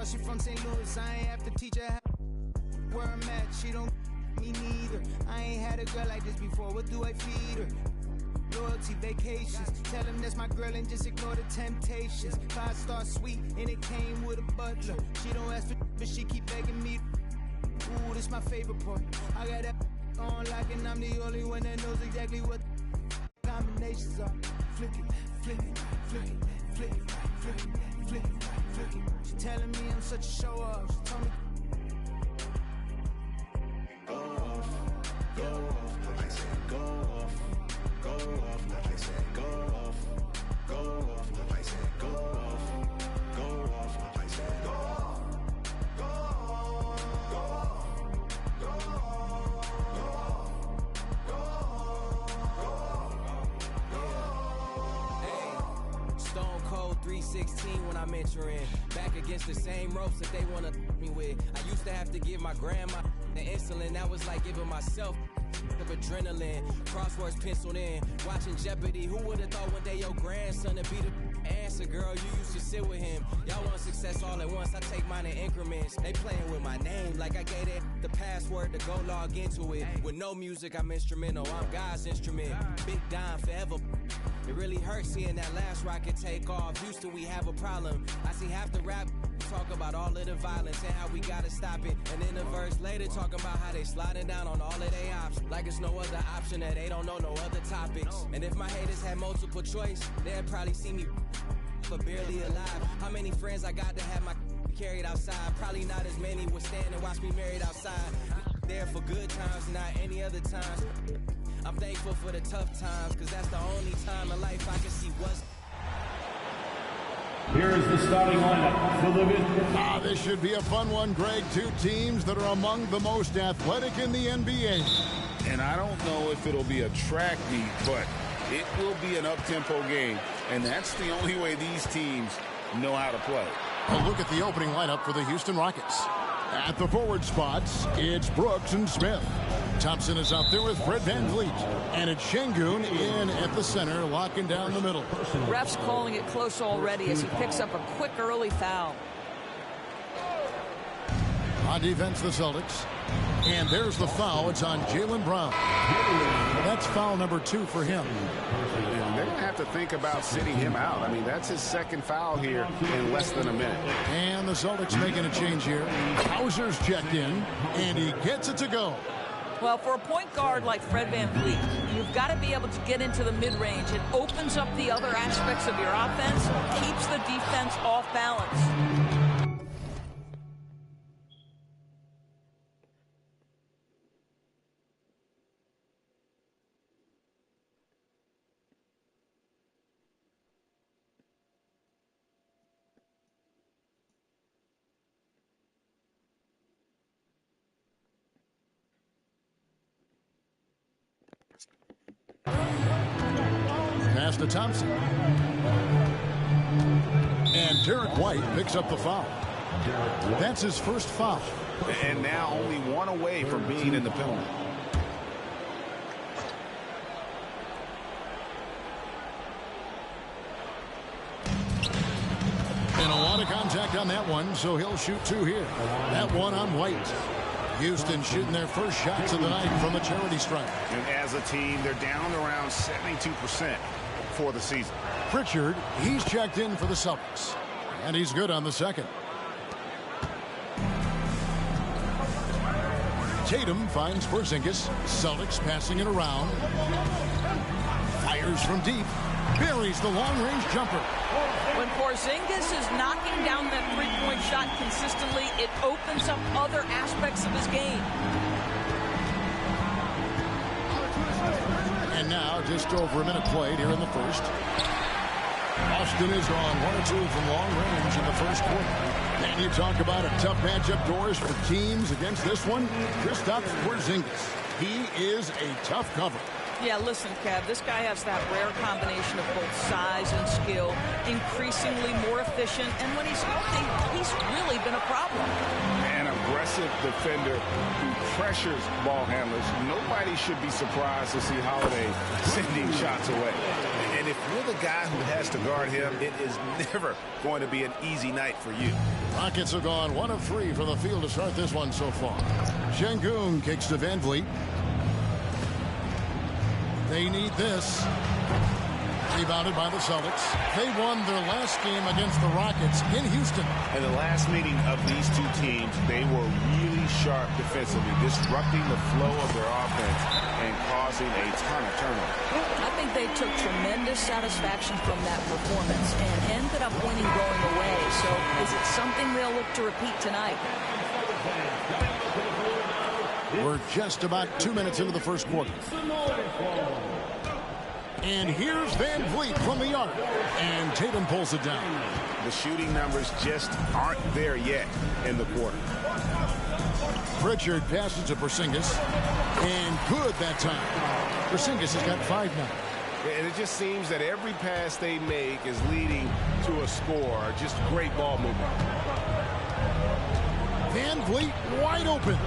Speaker 15: She from St. Louis, I ain't have to teach her where I'm at. She don't me neither. I ain't had a girl like this before. What do I feed her? Loyalty, vacations. Tell him that's my girl and just ignore the temptations. 5-star suite and it came with a butler. She don't ask for but she keep begging me. Ooh, this my favorite part. I got that on like and I'm the only one that knows exactly what combinations are. Flick it, flick it, flick it, flick it, flick it, flick it, flick it. She telling me I'm such a show off. She told me go off, go off. I said go off, go off. I said go off, go off. I said go off, go off. I said go off, go off, go off, go off. Hey, Stone Cold 316 when I'm entering. Back against the same ropes that they wanna me with. I used to have to give my grandma the insulin. That was like giving myself of adrenaline. Crosswords penciled in. Watching Jeopardy. Who would have thought one day your grandson would be the answer, girl? You used to sit with him. Y'all want success all at once. I take mine in increments. They playing with my name like I gave it the password to go log into it. With no music, I'm instrumental. I'm God's instrument. Big Don forever. It really hurts seeing that last rocket take off. Houston, we have a problem. I see half the rap talk about all of the violence and how we gotta stop it. And then a verse later talking about how they sliding down on all of their options. Like it's no other option that they don't know no other topics. And if my haters had multiple choice, they'd probably see me but barely alive. How many friends I got to have my carried outside? Probably not as many would stand and watch me married outside. There for good times, not any other times. I'm thankful for the tough times, cause that's the only time in life I can see what's.
Speaker 4: Here is the starting lineup for the
Speaker 1: This should be a fun one, Greg. Two teams that are among the most athletic in the NBA.
Speaker 8: And I don't know if it'll be a track meet, but it will be an up-tempo game. And that's the only way these teams know how to play.
Speaker 1: A look at the opening lineup for the Houston Rockets. At the forward spots, it's Brooks and Smith. Thompson is out there with Fred VanVleet. And it's Şengün in at the center, locking down the middle.
Speaker 16: Ref's calling it close already as he picks up a quick early foul.
Speaker 1: On defense, the Celtics. And there's the foul. It's on Jaylen Brown. That's foul number 2 for him.
Speaker 8: They're going to have to think about sitting him out. I mean, that's his second foul here in less than a minute.
Speaker 1: And the Celtics making a change here. Hauser's checked in, and he gets it to go.
Speaker 16: Well, for a point guard like Fred VanVleet, you've got to be able to get into the mid-range. It opens up the other aspects of your offense, keeps the defense off balance.
Speaker 1: Pass to Thompson. And Derek White picks up the foul. That's his first foul.
Speaker 8: And now only one away from being in the penalty.
Speaker 1: And a lot of contact on that one, so he'll shoot 2 here. That one on White. Houston shooting their first shots of the night from a charity stripe.
Speaker 8: And as a team, they're down around 72% for the season.
Speaker 1: Pritchard, he's checked in for the Celtics. And he's good on the second. Tatum finds Porzingis. Celtics passing it around. Fires from deep. Buries the long-range jumper.
Speaker 16: When Porzingis is knocking down that three-point shot consistently, it opens up other aspects of his game.
Speaker 1: And now, just over a minute played here in the first. Boston is on 1 or 2 from long range in the first quarter. And you talk about a tough matchup, Doris, for teams against this one. Kristaps Porzingis. He is a tough cover.
Speaker 16: Yeah, listen, Kev, this guy has that rare combination of both size and skill, increasingly more efficient, and when he's healthy, he's really been a problem.
Speaker 8: An aggressive defender who pressures ball handlers. Nobody should be surprised to see Holiday sending shots away. And if you're the guy who has to guard him, it is never going to be an easy night for you.
Speaker 1: Rockets have gone 1 of 3 from the field to start this one so far. Şengün kicks to Van Vliet. They need this. Rebounded by the Celtics. They won their last game against the Rockets in Houston.
Speaker 8: In the last meeting of these two teams, they were really sharp defensively, disrupting the flow of their offense and causing a ton of turnovers.
Speaker 16: I think they took tremendous satisfaction from that performance and ended up winning going away. So is it something they'll look to repeat tonight?
Speaker 1: We're just about 2 minutes into the first quarter. And here's Van Vliet from the arc. And Tatum pulls it down.
Speaker 8: The shooting numbers just aren't there yet in the quarter.
Speaker 1: Pritchard passes to Porzingis. And good that time. Porzingis has got 5 now.
Speaker 9: And it just seems that every pass they make is leading to a score. Just great ball movement.
Speaker 1: Van Vliet wide open.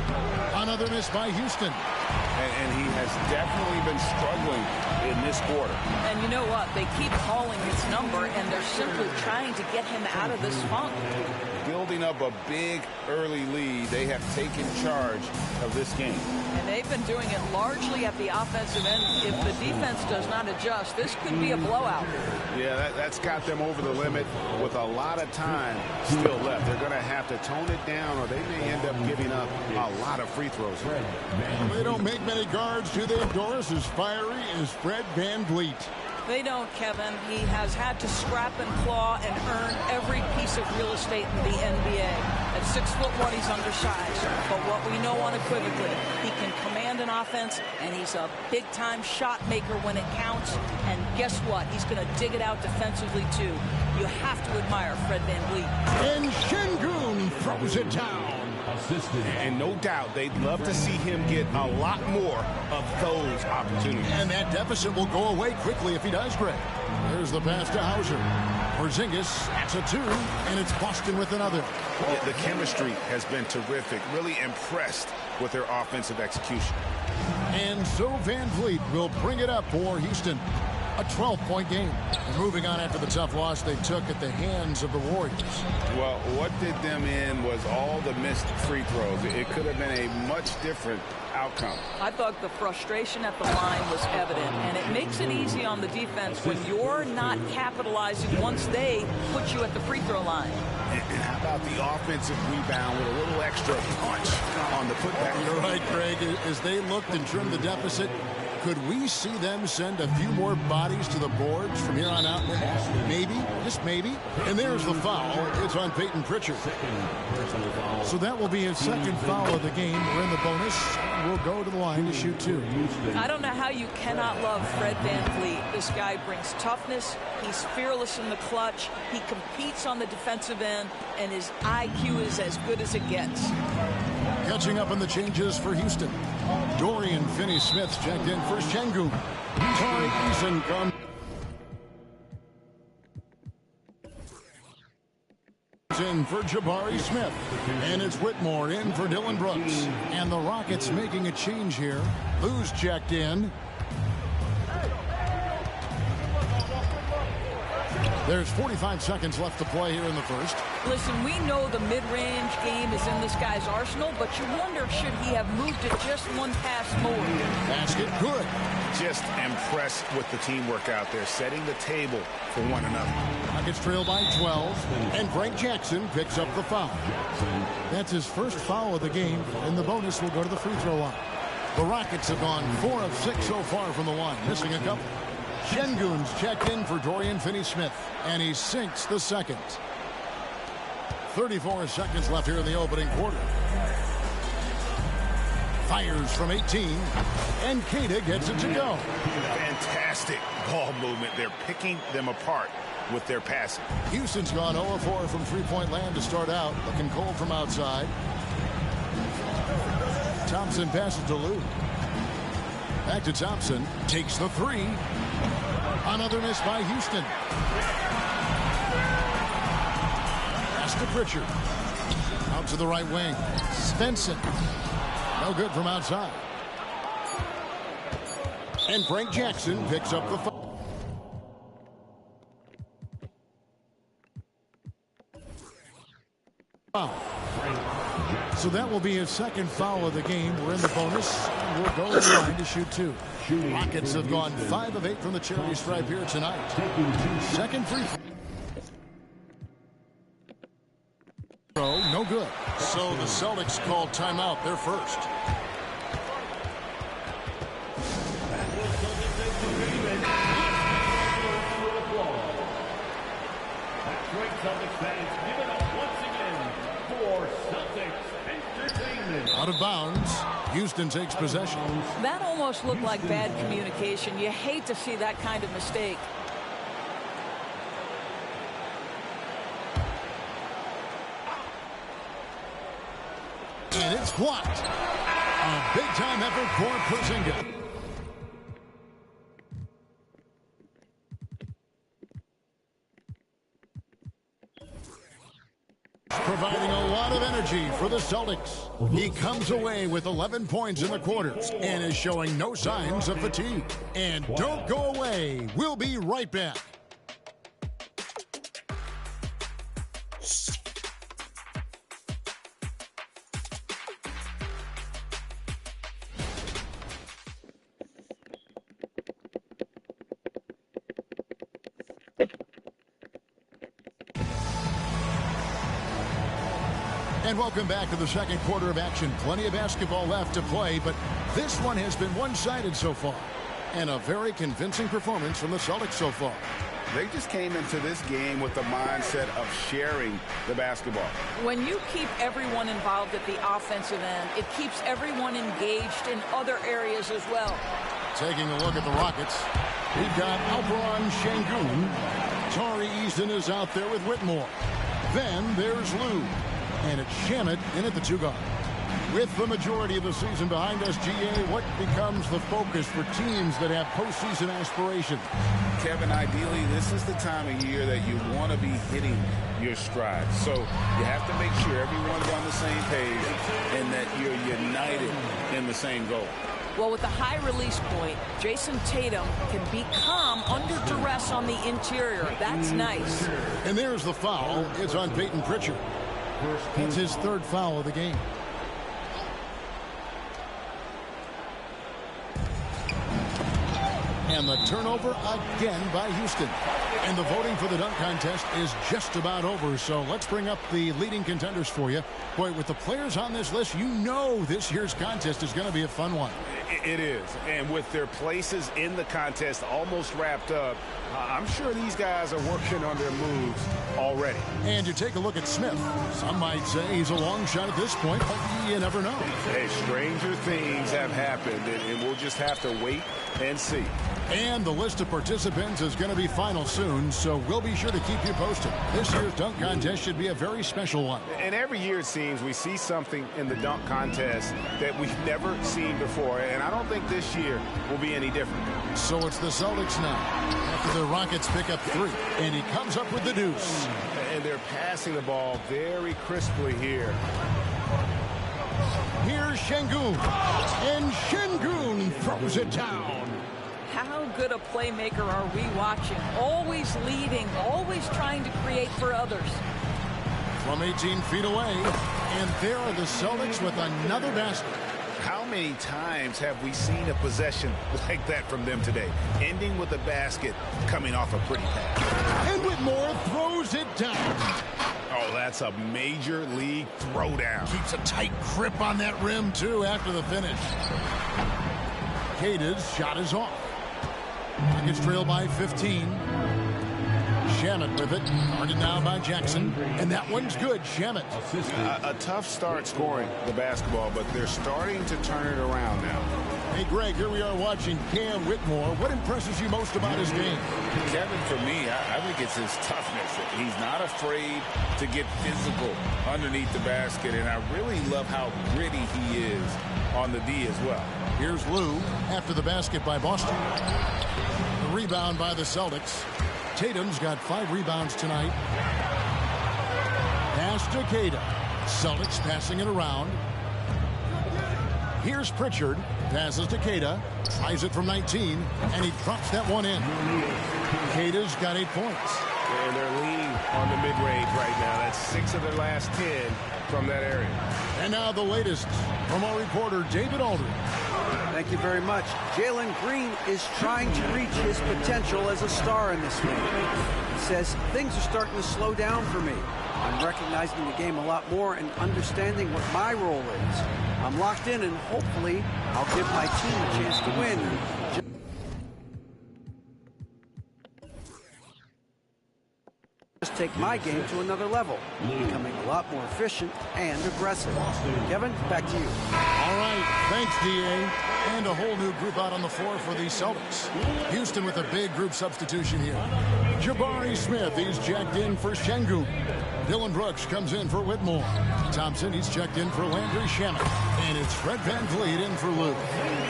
Speaker 1: Another miss by Houston.
Speaker 8: And he has definitely been struggling in this quarter.
Speaker 16: And you know what? They keep calling his number, and they're simply trying to get him out of this funk.
Speaker 8: Building up a big early lead, they have taken charge of this game.
Speaker 16: And they've been doing it largely at the offensive end. If the defense does not adjust, this could be a blowout.
Speaker 8: Yeah, that's got them over the limit with a lot of time still left. They're going to have to tone it down, or they may end up giving up a lot of free throws.
Speaker 1: They don't make many guards, do they, Doris? As fiery as Fred Van Vliet.
Speaker 16: They don't, Kevin. He has had to scrap and claw and earn every piece of real estate in the NBA. At 6'1", he's undersized. But what we know unequivocally, he can command an offense, and he's a big-time shot maker when it counts. And guess what? He's going to dig it out defensively, too. You have to admire Fred Van Vliet.
Speaker 1: And Şengün throws it down.
Speaker 8: And no doubt they'd love to see him get a lot more of those opportunities.
Speaker 1: And that deficit will go away quickly if he does, Greg. There's the pass to Hauser. Porzingis, that's a 2, and it's Boston with another.
Speaker 8: The chemistry has been terrific. Really impressed with their offensive execution.
Speaker 1: And so Van Vliet will bring it up for Houston. A 12-point game. And moving on after the tough loss they took at the hands of the Warriors.
Speaker 8: Well, what did them in was all the missed free throws. It could have been a much different outcome.
Speaker 16: I thought the frustration at the line was evident, and it makes it easy on the defense when you're not capitalizing once they put you at the free throw line.
Speaker 8: And how about the offensive rebound with a little extra punch on the putback?
Speaker 1: You're right, Craig. As they looked and trimmed the deficit, could we see them send a few more bodies to the boards from here on out? Maybe, just maybe. And there's the foul. It's on Peyton Pritchard. So that will be his second foul of the game. We're in the bonus. We'll go to the line to shoot 2.
Speaker 16: I don't know how you cannot love Fred Van Vliet. This guy brings toughness. He's fearless in the clutch. He competes on the defensive end, and his IQ is as good as it gets.
Speaker 1: Catching up on the changes for Houston. Dorian Finney-Smith checked in for Şengün. Tari Eason comes in for Jabari Smith. And it's Whitmore in for Dylan Brooks. And the Rockets making a change here. Lou's checked in. There's 45 seconds left to play here in the first.
Speaker 16: Listen, we know the mid-range game is in this guy's arsenal, but you wonder, should he have moved it just one pass more?
Speaker 1: Basket good.
Speaker 8: Just impressed with the teamwork out there, setting the table for one another.
Speaker 1: Rockets trail by 12, and Frank Jackson picks up the foul. That's his first foul of the game, and the bonus will go to the free throw line. The Rockets have gone 4 of 6 so far from the line, missing a couple. Şengün's checked in for Dorian Finney-Smith, and he sinks the second. 34 seconds left here in the opening quarter. Fires from 18, and Queta gets it to go.
Speaker 8: Fantastic ball movement. They're picking them apart with their passing.
Speaker 1: Houston's gone 0 of 4 from three-point land to start out, looking cold from outside. Thompson passes to Lou. Back to Thompson, takes the three. Another miss by Houston. Pass to Pritchard. Out to the right wing. Svensson. No good from outside. And Frank Jackson picks up the foul. So that will be his second foul of the game. We're in the bonus. We'll go to the line to shoot 2. Rockets have gone 5 of 8 from the charity stripe here tonight. Second free throw, no good. So the Celtics call timeout. They're first.
Speaker 4: That's right, Celtics fans. Give it up once again for Celtics Entertainment.
Speaker 1: Out of bounds. Houston takes possession.
Speaker 16: That almost looked like bad communication. You hate to see that kind of mistake.
Speaker 1: And it's blocked. A big-time effort for Porzingis. Providing a lot of energy for the Celtics. He comes away with 11 points in the quarter and is showing no signs of fatigue. And don't go away. We'll be right back. And welcome back to the second quarter of action. Plenty of basketball left to play, but this one has been one-sided so far. And a very convincing performance from the Celtics so far.
Speaker 8: They just came into this game with the mindset of sharing the basketball.
Speaker 16: When you keep everyone involved at the offensive end, it keeps everyone engaged in other areas as well.
Speaker 1: Taking a look at the Rockets, we've got Alperen Şengün. Tari Eason is out there with Whitmore. Then there's Lou. And it's Shamet in at the 2 guard. With the majority of the season behind us, GA, what becomes the focus for teams that have postseason aspirations?
Speaker 8: Kevin, ideally, this is the time of year that you want to be hitting your stride. So you have to make sure everyone's on the same page and that you're united in the same goal.
Speaker 16: Well, with the high release point, Jason Tatum can be calm under duress on the interior. That's nice.
Speaker 1: And there's the foul. It's on Peyton Pritchard. It's his third foul of the game. And the turnover again by Houston. And the voting for the dunk contest is just about over. So let's bring up the leading contenders for you. Boy, with the players on this list, you know this year's contest is going to be a fun one.
Speaker 8: It is. And with their places in the contest almost wrapped up, I'm sure these guys are working on their moves already.
Speaker 1: And you take a look at Smith. Some might say he's a long shot at this point, but you never know.
Speaker 8: Hey, stranger things have happened, and we'll just have to wait and see.
Speaker 1: And the list of participants is going to be final soon, so we'll be sure to keep you posted. This year's dunk contest should be a very special one.
Speaker 8: And every year it seems we see something in the dunk contest that we've never seen before, and I don't think this year will be any different.
Speaker 1: So it's the Celtics now, after the Rockets pick up 3, and he comes up with the deuce.
Speaker 8: And they're passing the ball very crisply here.
Speaker 1: Here's Şengün, and Şengün throws it down.
Speaker 16: How good a playmaker are we watching? Always leading, always trying to create for others.
Speaker 1: From 18 feet away, and there are the Celtics with another basket.
Speaker 8: How many times have we seen a possession like that from them today? Ending with a basket, coming off a pretty pass.
Speaker 1: And Whitmore throws it down.
Speaker 8: Oh, that's a major league throwdown.
Speaker 1: Keeps a tight grip on that rim, too, after the finish. Cada's shot is off. Nuggets trail by 15. Shamet with it. Guarded now by Jackson. And that one's good. Shamet.
Speaker 8: A tough start scoring the basketball, but they're starting to turn it around now.
Speaker 1: Hey, Greg, here we are watching Cam Whitmore. What impresses you most about his game?
Speaker 8: Kevin, for me, I think it's his toughness. He's not afraid to get physical underneath the basket, and I really love how gritty he is on the D as well.
Speaker 1: Here's Lou after the basket by Boston. The rebound by the Celtics. Tatum's got 5 rebounds tonight. Pass to Cada. Celtics passing it around. Here's Pritchard. Passes to Cada. Tries it from 19, and he drops that one in. Cada's got 8 points.
Speaker 9: And they're leaning on the mid-range right now. That's 6 of their last 10 from that area.
Speaker 1: And now the latest from our reporter, David Aldridge.
Speaker 17: Thank you very much. Jalen Green is trying to reach his potential as a star in this league. He says, things are starting to slow down for me. I'm recognizing the game a lot more and understanding what my role is. I'm locked in, and hopefully I'll give my team a chance to win. Just take my game to another level, becoming a lot more efficient and aggressive. Kevin, back to you.
Speaker 1: All right, thanks, D.A. And a whole new group out on the floor for the Celtics. Houston with a big group substitution here. Jabari Smith, he's checked in for Şengün. Dylan Brooks comes in for Whitmore. Thompson, he's checked in for Landry Shamet. And it's Fred VanVleet in for Lou.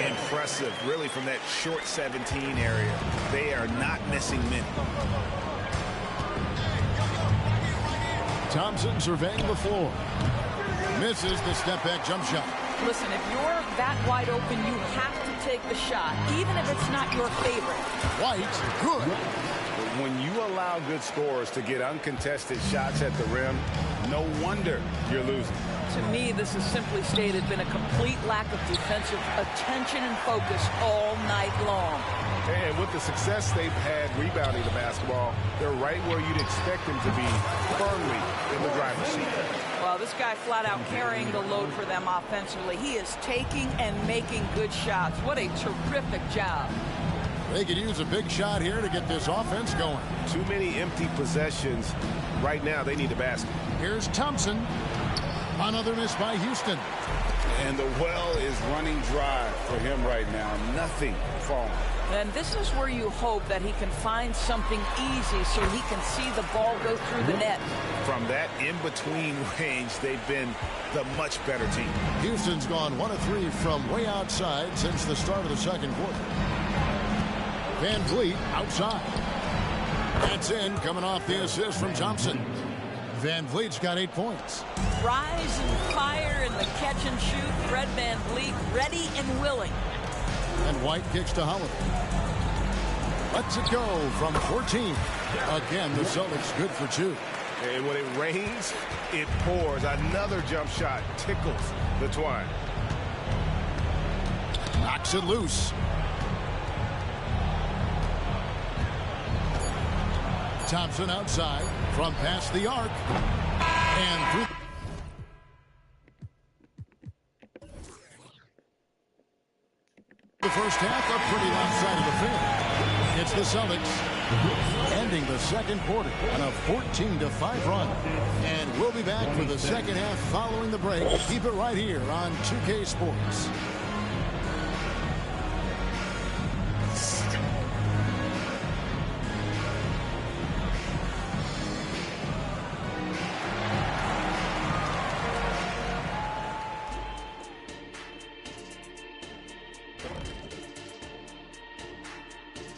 Speaker 8: Impressive, really, from that short 17 area. They are not missing many.
Speaker 1: Thompson surveying the floor. Misses the step-back jump shot.
Speaker 16: Listen, if you're that wide open, you have to take the shot, even if it's not your favorite.
Speaker 1: White, good.
Speaker 8: When you allow good scorers to get uncontested shots at the rim, no wonder you're losing.
Speaker 16: To me, this has simply stated been a complete lack of defensive attention and focus all night long.
Speaker 9: And with the success they've had rebounding the basketball, they're right where you'd expect them to be, firmly in the driver's seat.
Speaker 16: Well, this guy flat out carrying the load for them offensively. He is taking and making good shots. What a terrific job.
Speaker 1: They could use a big shot here to get this offense going.
Speaker 9: Too many empty possessions. Right now, they need a basket.
Speaker 1: Here's Thompson. Another miss by Houston.
Speaker 8: And the well is running dry for him right now. Nothing falling.
Speaker 16: And this is where you hope that he can find something easy so he can see the ball go through the net.
Speaker 8: From that in-between range, they've been the much better team.
Speaker 1: Houston's gone 1 of 3 from way outside since the start of the second quarter. VanVleet outside. That's in, coming off the assist from Thompson. VanVleet's got 8 points.
Speaker 16: Rise and fire in the catch and shoot. Fred VanVleet ready and willing.
Speaker 1: And White kicks to Holiday. Lets it go from 14. Again, the Celtics good for 2.
Speaker 9: And when it rains, it pours. Another jump shot tickles the twine.
Speaker 1: Knocks it loose. Thompson outside from past the arc. And through. The first half, a pretty lopsided affair. It's the Celtics ending the second quarter on a 14-5 run. And we'll be back for the second half following the break. Keep it right here on 2K Sports.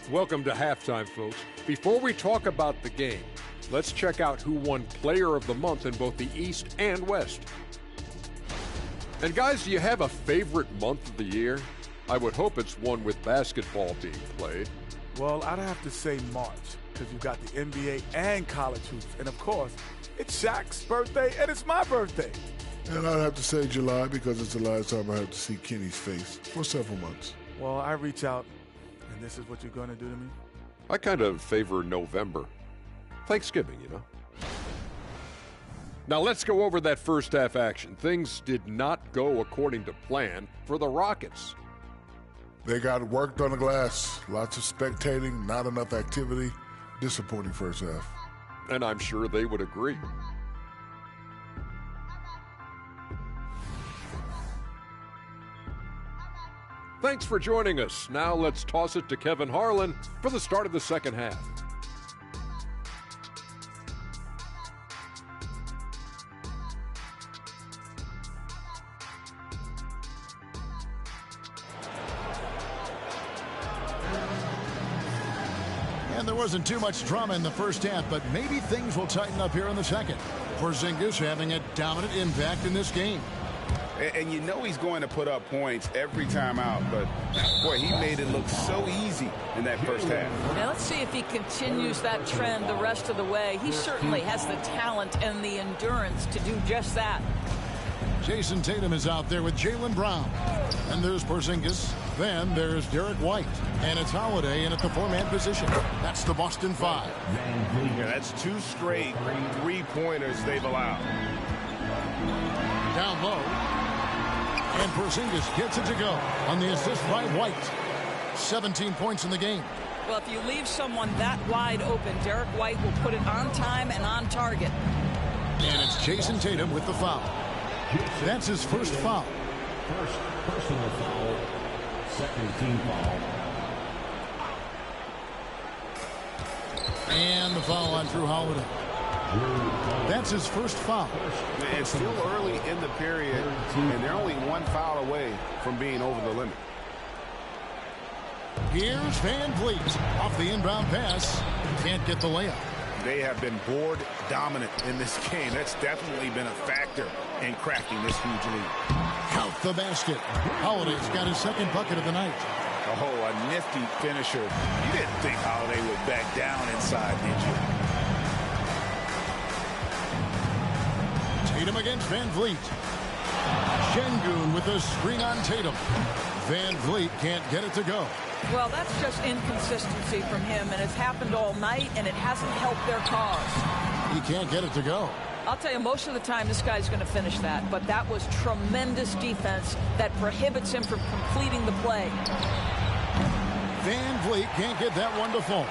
Speaker 5: Welcome to halftime, folks. Before we talk about the game, let's check out who won Player of the Month in both the East and West. And guys, do you have a favorite month of the year? I would hope it's one with basketball being played.
Speaker 7: Well, I'd have to say March, because you've got the NBA and college hoops. And, of course, it's Shaq's birthday and it's my birthday.
Speaker 6: And I'd have to say July, because it's the last time I have to see Kenny's face for several months.
Speaker 7: Well, I reach out, and this is what you're going to do to me?
Speaker 5: I kind of favor November. Thanksgiving, you know. Now let's go over that first half action. Things did not go according to plan for the Rockets.
Speaker 6: They got worked on the glass. Lots of spectating, not enough activity. Disappointing first half.
Speaker 5: And I'm sure they would agree. Thanks for joining us. Now let's toss it to Kevin Harlan for the start of the second half.
Speaker 1: And there wasn't too much drama in the first half, but maybe things will tighten up here in the second. Porzingis having a dominant impact in this game.
Speaker 8: And you know he's going to put up points every time out, but boy, he made it look so easy in that first half.
Speaker 16: Now let's see if he continues that trend the rest of the way. He certainly has the talent and the endurance to do just that.
Speaker 1: Jason Tatum is out there with Jaylen Brown. And there's Porzingis. Then there's Derek White. And it's Holiday in at the four-man position. That's the Boston Five.
Speaker 9: Yeah, that's 2 straight three-pointers they've allowed.
Speaker 1: Down low. And Porzingis gets it to go on the assist by White. 17 points in the game.
Speaker 16: Well, if you leave someone that wide open, Derek White will put it on time and on target.
Speaker 1: And it's Jason Tatum with the foul. That's his first foul.
Speaker 4: First personal foul, second team foul.
Speaker 1: And the foul on Drew Holiday. That's his first foul.
Speaker 8: It's still early in the period, and they're only 1 foul away from being over the limit.
Speaker 1: Here's Van Vliet off the inbound pass. Can't get the layup.
Speaker 8: They have been board dominant in this game. That's definitely been a factor in cracking this huge lead.
Speaker 1: Count the basket. Holiday's got his second bucket of the night.
Speaker 8: Oh, a nifty finisher. You didn't think Holiday would back down inside, did you?
Speaker 1: Tatum against Van Vliet. Şengün with a screen on Tatum. Van Vliet can't get it to go.
Speaker 16: Well, that's just inconsistency from him, and it's happened all night, and it hasn't helped their cause.
Speaker 1: He can't get it to go.
Speaker 16: I'll tell you, most of the time this guy's going to finish that, but that was tremendous defense that prohibits him from completing the play.
Speaker 1: Van Vliet can't get that one to fall.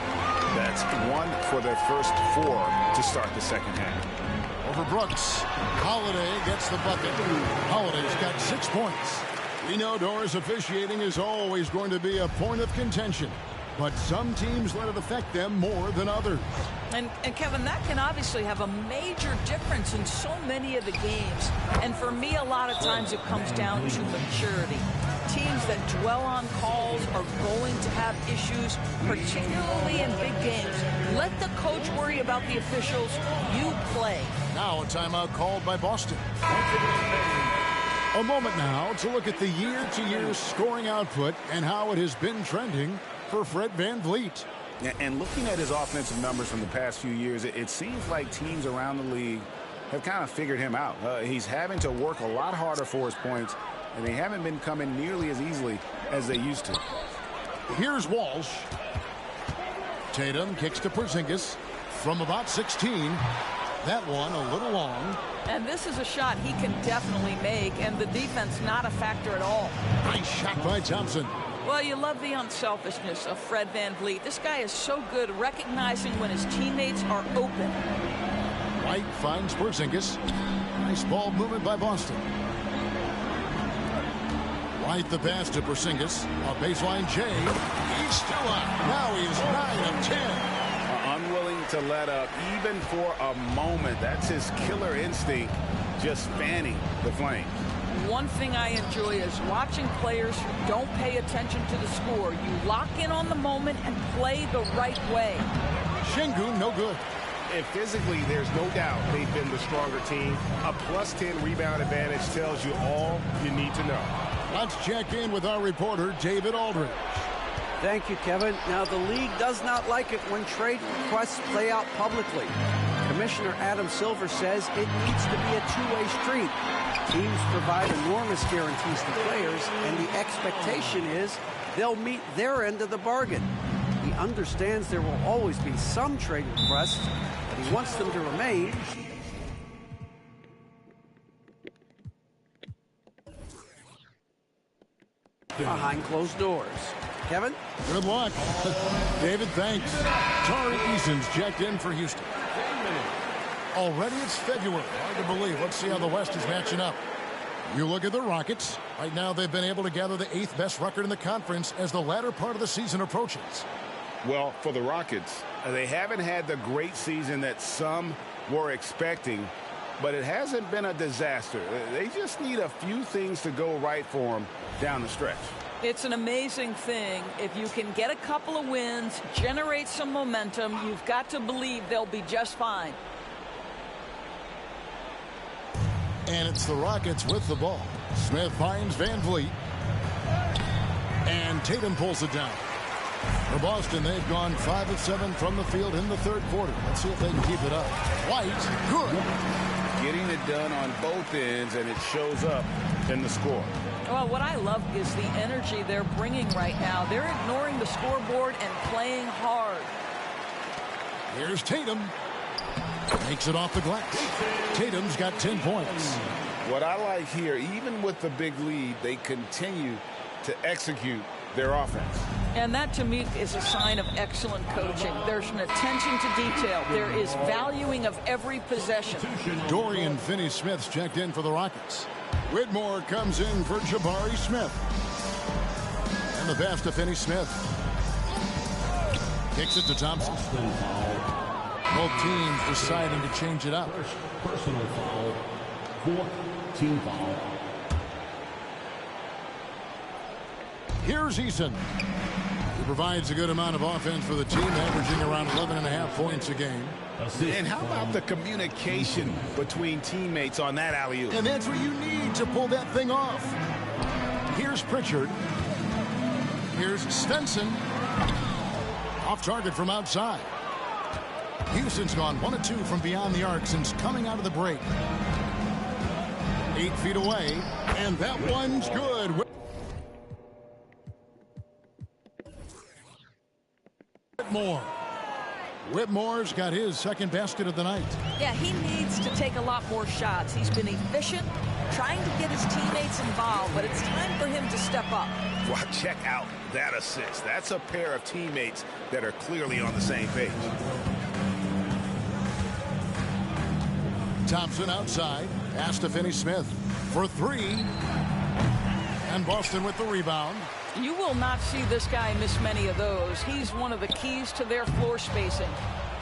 Speaker 8: That's 1 for their first 4 to start the second half.
Speaker 1: Over Brooks. Holiday gets the bucket. Holiday's got 6 points. We know Doris officiating is always going to be a point of contention, but some teams let it affect them more than others.
Speaker 16: And Kevin, that can obviously have a major difference in so many of the games. And for me, a lot of times it comes down to maturity. Teams that dwell on calls are going to have issues, particularly in big games. Let the coach worry about the officials. You play.
Speaker 1: Now a timeout called by Boston. A moment now to look at the year-to-year scoring output and how it has been trending for Fred Van Vliet.
Speaker 8: And looking at his offensive numbers from the past few years, it seems like teams around the league have kind of figured him out. He's having to work a lot harder for his points, and they haven't been coming nearly as easily as they used to.
Speaker 1: Here's Walsh. Tatum kicks to Porzingis from about 16. That one a little long.
Speaker 16: And this is a shot he can definitely make, and the defense not a factor at all.
Speaker 1: Nice shot by Thompson.
Speaker 16: Well, you love the unselfishness of Fred Van Vliet. This guy is so good recognizing when his teammates are open.
Speaker 1: White finds Porzingis. Nice ball movement by Boston. White the pass to Porzingis. A baseline J. He's still up. Now he is 9 of 10.
Speaker 8: Unwilling to let up even for a moment. That's his killer instinct, just fanning the flame.
Speaker 16: One thing I enjoy is watching players who don't pay attention to the score. You lock in on the moment and play the right way.
Speaker 1: Şengün no good.
Speaker 9: And physically, there's no doubt they've been the stronger team. A +10 rebound advantage tells you all you need to know.
Speaker 1: Let's check in with our reporter, David Aldridge.
Speaker 17: Thank you, Kevin. Now, the league does not like it when trade requests play out publicly. Commissioner Adam Silver says it needs to be a two-way street. Teams provide enormous guarantees to players, and the expectation is they'll meet their end of the bargain. He understands there will always be some trade requests, but he wants them to remain behind closed doors. Kevin?
Speaker 1: Good luck. David, thanks. Tari Eason's checked in for Houston. Already it's February. Hard to believe. Let's see how the West is matching up. You look at the Rockets. Right now they've been able to gather the 8th best record in the conference as the latter part of the season approaches.
Speaker 8: Well, for the Rockets, they haven't had the great season that some were expecting, but it hasn't been a disaster. They just need a few things to go right for them down the stretch.
Speaker 16: It's an amazing thing. If you can get a couple of wins, generate some momentum, you've got to believe they'll be just fine.
Speaker 1: And it's the Rockets with the ball. Smith finds Van Vliet. And Tatum pulls it down. For Boston, they've gone 5 of 7 from the field in the third quarter. Let's see if they can keep it up. White, good.
Speaker 8: Getting it done on both ends, and it shows up in the score.
Speaker 16: Well, what I love is the energy they're bringing right now. They're ignoring the scoreboard and playing hard.
Speaker 1: Here's Tatum. Makes it off the glass. Tatum's got 10 points.
Speaker 8: What I like here, even with the big lead, they continue to execute their offense.
Speaker 16: And that, to me, is a sign of excellent coaching. There's an attention to detail. There is valuing of every possession.
Speaker 1: Dorian Finney-Smith's checked in for the Rockets. Whitmore comes in for Jabari Smith. And the pass to Finney-Smith. Kicks it to Thompson. Both teams deciding to change it up.
Speaker 4: Personal foul. 4th team foul.
Speaker 1: Here's Eason. He provides a good amount of offense for the team, averaging around 11.5 points a game.
Speaker 8: And how about the communication between teammates on that alley-oop?
Speaker 1: And that's what you need to pull that thing off. Here's Pritchard. Here's Stenson. Off target from outside. Houston's gone 1 of 2 from beyond the arc since coming out of the break. 8 feet away, and that one's good. Whitmore's got his second basket of the night.
Speaker 16: Yeah, he needs to take a lot more shots. He's been efficient, trying to get his teammates involved, but it's time for him to step up.
Speaker 8: Well, check out that assist. That's a pair of teammates that are clearly on the same page.
Speaker 1: Thompson outside. Pass to Finney-Smith for 3. And Boston with the rebound.
Speaker 16: You will not see this guy miss many of those. He's one of the keys to their floor spacing.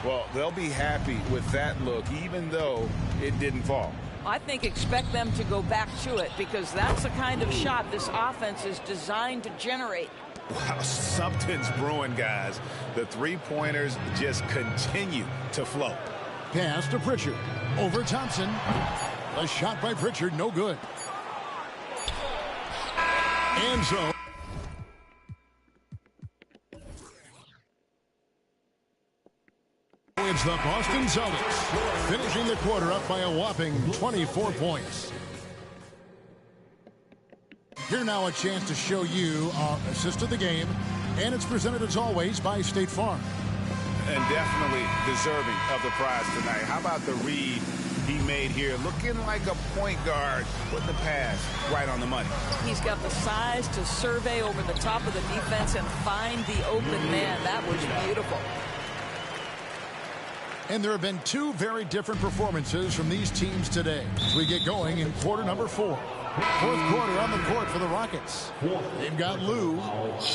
Speaker 8: Well, they'll be happy with that look, even though it didn't fall.
Speaker 16: I think expect them to go back to it, because that's the kind of shot this offense is designed to generate.
Speaker 8: Wow, something's brewing, guys. The three-pointers just continue to flow.
Speaker 1: Pass to Pritchard. Over Thompson. A shot by Pritchard, no good. And so it's the Boston Celtics, finishing the quarter up by a whopping 24 points. Here now a chance to show you our assist of the game, and it's presented as always by State Farm.
Speaker 8: And definitely deserving of the prize tonight. How about the read he made here? Looking like a point guard, putting the pass right on the money.
Speaker 16: He's got the size to survey over the top of the defense and find the open man. That was beautiful.
Speaker 1: And there have been 2 very different performances from these teams today as we get going in quarter number 4. Fourth quarter on the court for the Rockets. They've got Lou,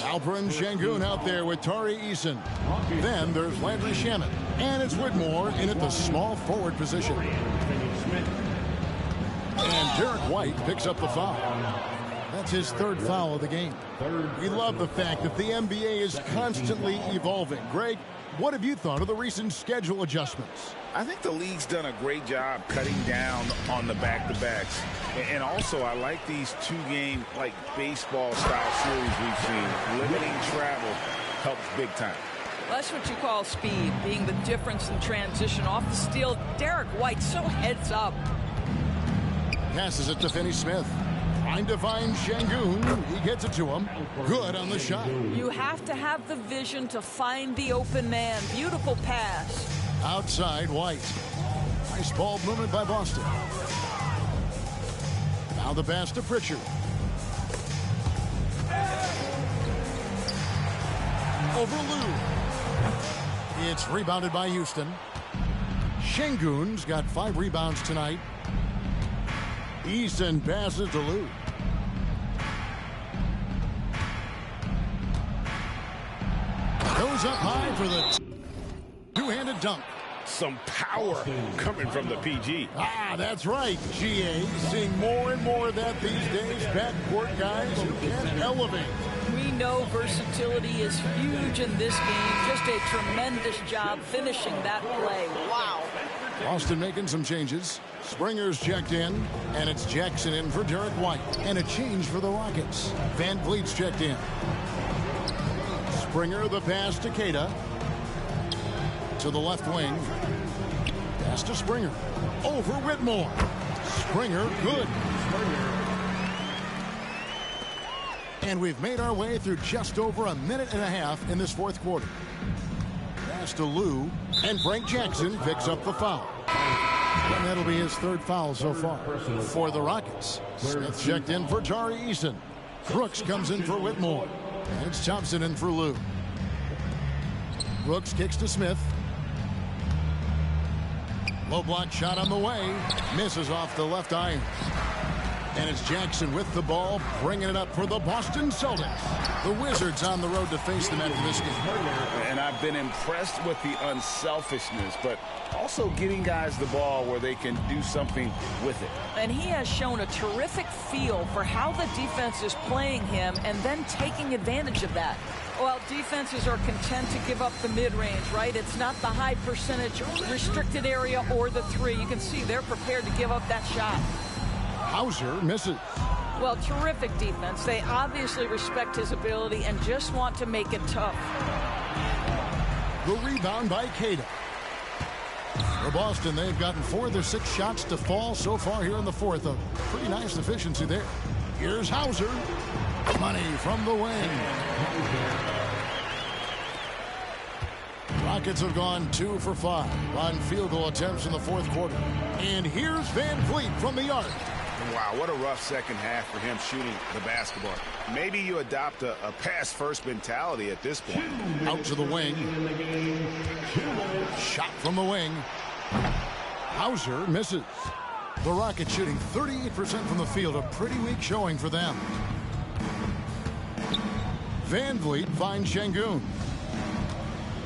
Speaker 1: Alperen Sengun out there with Tari Eason. Then there's Landry Shamet. And it's Whitmore in at the small forward position. And Derek White picks up the foul. That's his third foul of the game. We love the fact that the NBA is constantly evolving. Greg, what have you thought of the recent schedule adjustments?
Speaker 8: I think the league's done a great job cutting down on the back-to-backs. And also, I like these two-game, like, baseball-style series we've seen. Limiting travel helps big time.
Speaker 16: That's what you call speed, being the difference in transition. Off the steal, Derek White so heads up.
Speaker 1: Passes it to Finney-Smith. Trying to find Şengün. He gets it to him. Good on the shot.
Speaker 16: You have to have the vision to find the open man. Beautiful pass.
Speaker 1: Outside, White. Nice ball movement by Boston. Now the pass to Pritchard. Over Lou. It's rebounded by Houston. Şengün's got 5 rebounds tonight. Easton passes to Lou. Goes up high for the two-handed dunk.
Speaker 8: Some power coming from the PG.
Speaker 1: Ah, that's right, GA. Seeing more and more of that these days. Backcourt guys who can elevate.
Speaker 16: We know versatility is huge in this game. Just a tremendous job finishing that play. Wow.
Speaker 1: Boston making some changes. Springer's checked in, and it's Jackson in for Derek White. And a change for the Rockets. Van Vliet's checked in. Springer, the pass to Keita. To the left wing. Pass to Springer. Over Whitmore. Springer, good. And we've made our way through just over a minute and a half in this fourth quarter. Pass to Lou, and Frank Jackson picks up the foul. And that'll be his third foul so far for the Rockets. Smith checked in for Tari Eason. Brooks comes in for Whitmore. And it's Thompson in for Lou. Brooks kicks to Smith. Low block shot on the way. Misses off the left iron. And it's Jackson with the ball, bringing it up for the Boston Celtics. The Wizards on the road to face them after this game.
Speaker 8: And I've been impressed with the unselfishness, but also getting guys the ball where they can do something with it.
Speaker 16: And he has shown a terrific feel for how the defense is playing him and then taking advantage of that. Well, defenses are content to give up the mid-range, right? It's not the high percentage restricted area or the three. You can see they're prepared to give up that shot.
Speaker 1: Hauser misses.
Speaker 16: Well, terrific defense. They obviously respect his ability and just want to make it tough.
Speaker 1: The rebound by Keita. For Boston, they've gotten 4 of their 6 shots to fall so far here in the fourth. A pretty nice efficiency there. Here's Hauser. Money from the wing. Rockets have gone 2 for 5 on field goal attempts in the fourth quarter. And here's Van Vliet from the arc.
Speaker 8: Wow, what a rough second half for him shooting the basketball. Maybe you adopt a pass-first mentality at this point.
Speaker 1: Out to the wing. Shot from the wing. Hauser misses. The Rockets shooting 38% from the field. A pretty weak showing for them. Van Vliet finds Şengün.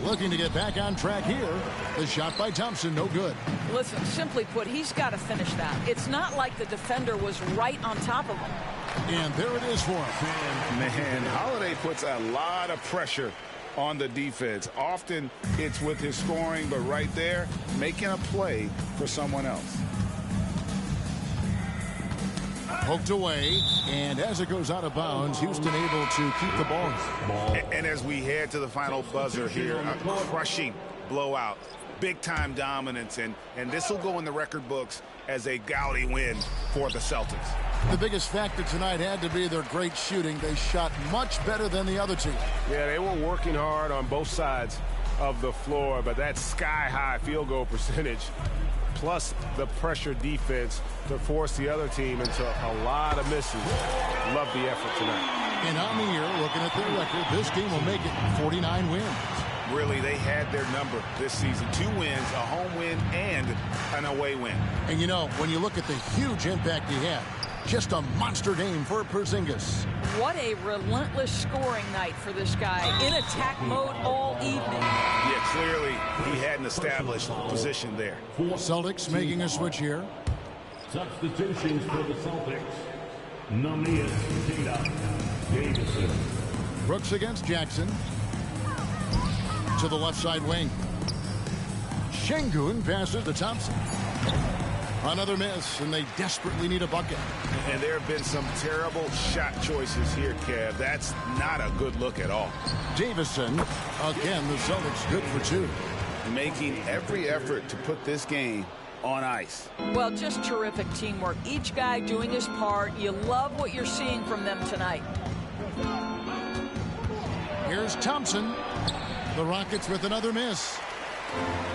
Speaker 1: Looking to get back on track here. The shot by Thompson, no good.
Speaker 16: Listen, simply put, he's got to finish that. It's not like the defender was right on top of him.
Speaker 1: And there it is for him.
Speaker 8: Man, Holiday puts a lot of pressure on the defense. Often it's with his scoring, but right there, making a play for someone else.
Speaker 1: Poked away, and as it goes out of bounds, Houston able to keep the ball.
Speaker 8: And as we head to the final buzzer here, a crushing blowout, big-time dominance, and this will go in the record books as a gaudy win for the Celtics.
Speaker 1: The biggest factor tonight had to be their great shooting. They shot much better than the other team.
Speaker 9: Yeah, they were working hard on both sides of the floor, but that sky-high field goal percentage plus the pressure defense to force the other team into a lot of misses. Love the effort tonight.
Speaker 1: And on the year, looking at their record, this team will make it 49 wins.
Speaker 8: Really, they had their number this season. 2 wins, a home win, and an away win.
Speaker 1: And you know, when you look at the huge impact he had, just a monster game for Porzingis.
Speaker 16: What a relentless scoring night for this guy. In attack mode all evening.
Speaker 8: Yeah, clearly he had an established position there.
Speaker 1: Celtics making a switch here.
Speaker 4: Substitutions for the Celtics. Davison.
Speaker 1: Brooks against Jackson. To the left side wing. Şengün passes to Thompson. Another miss, and they desperately need a bucket.
Speaker 8: And there have been some terrible shot choices here, Kev. That's not a good look at all.
Speaker 1: Davison, again, the Celtics good for two.
Speaker 8: Making every effort to put this game on ice.
Speaker 16: Well, just terrific teamwork. Each guy doing his part. You love what you're seeing from them tonight.
Speaker 1: Here's Thompson. The Rockets with another miss.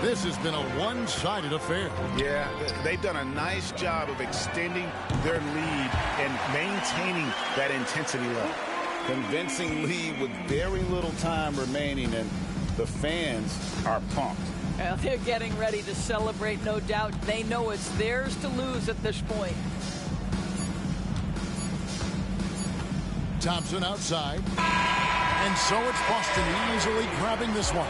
Speaker 1: This has been a one-sided affair.
Speaker 8: Yeah, they've done a nice job of extending their lead and maintaining that intensity level. Convincing lead with very little time remaining, and the fans are pumped.
Speaker 16: Well, they're getting ready to celebrate, no doubt. They know it's theirs to lose at this point.
Speaker 1: Thompson outside. And so it's Boston easily grabbing this one.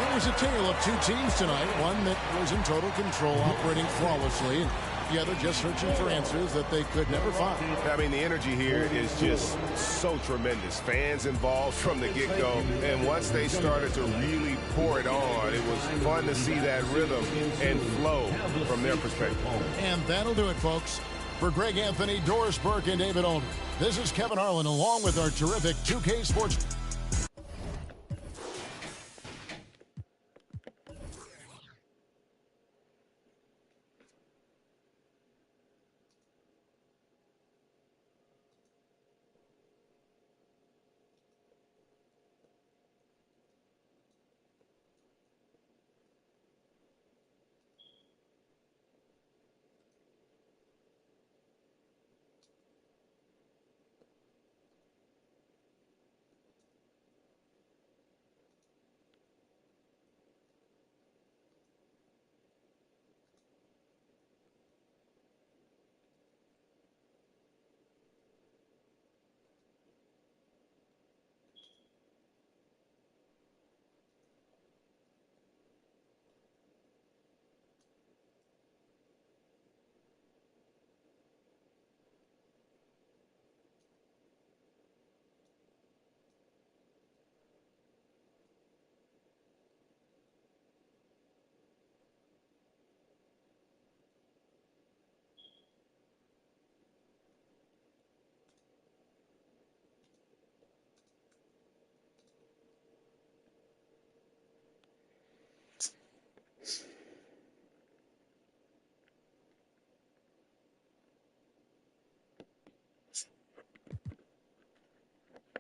Speaker 1: It was a tale of two teams tonight, one that was in total control, operating flawlessly, and the other just searching for answers that they could never find.
Speaker 9: I mean, the energy here is just so tremendous. Fans involved from the get-go, and once they started to really pour it on, it was fun to see that rhythm and flow from their perspective.
Speaker 1: And that'll do it, folks. For Greg Anthony, Doris Burke, and David Older, this is Kevin Harlan along with our terrific 2K Sports.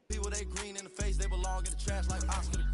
Speaker 18: People they green in the face, they belong in the trash like Oscar.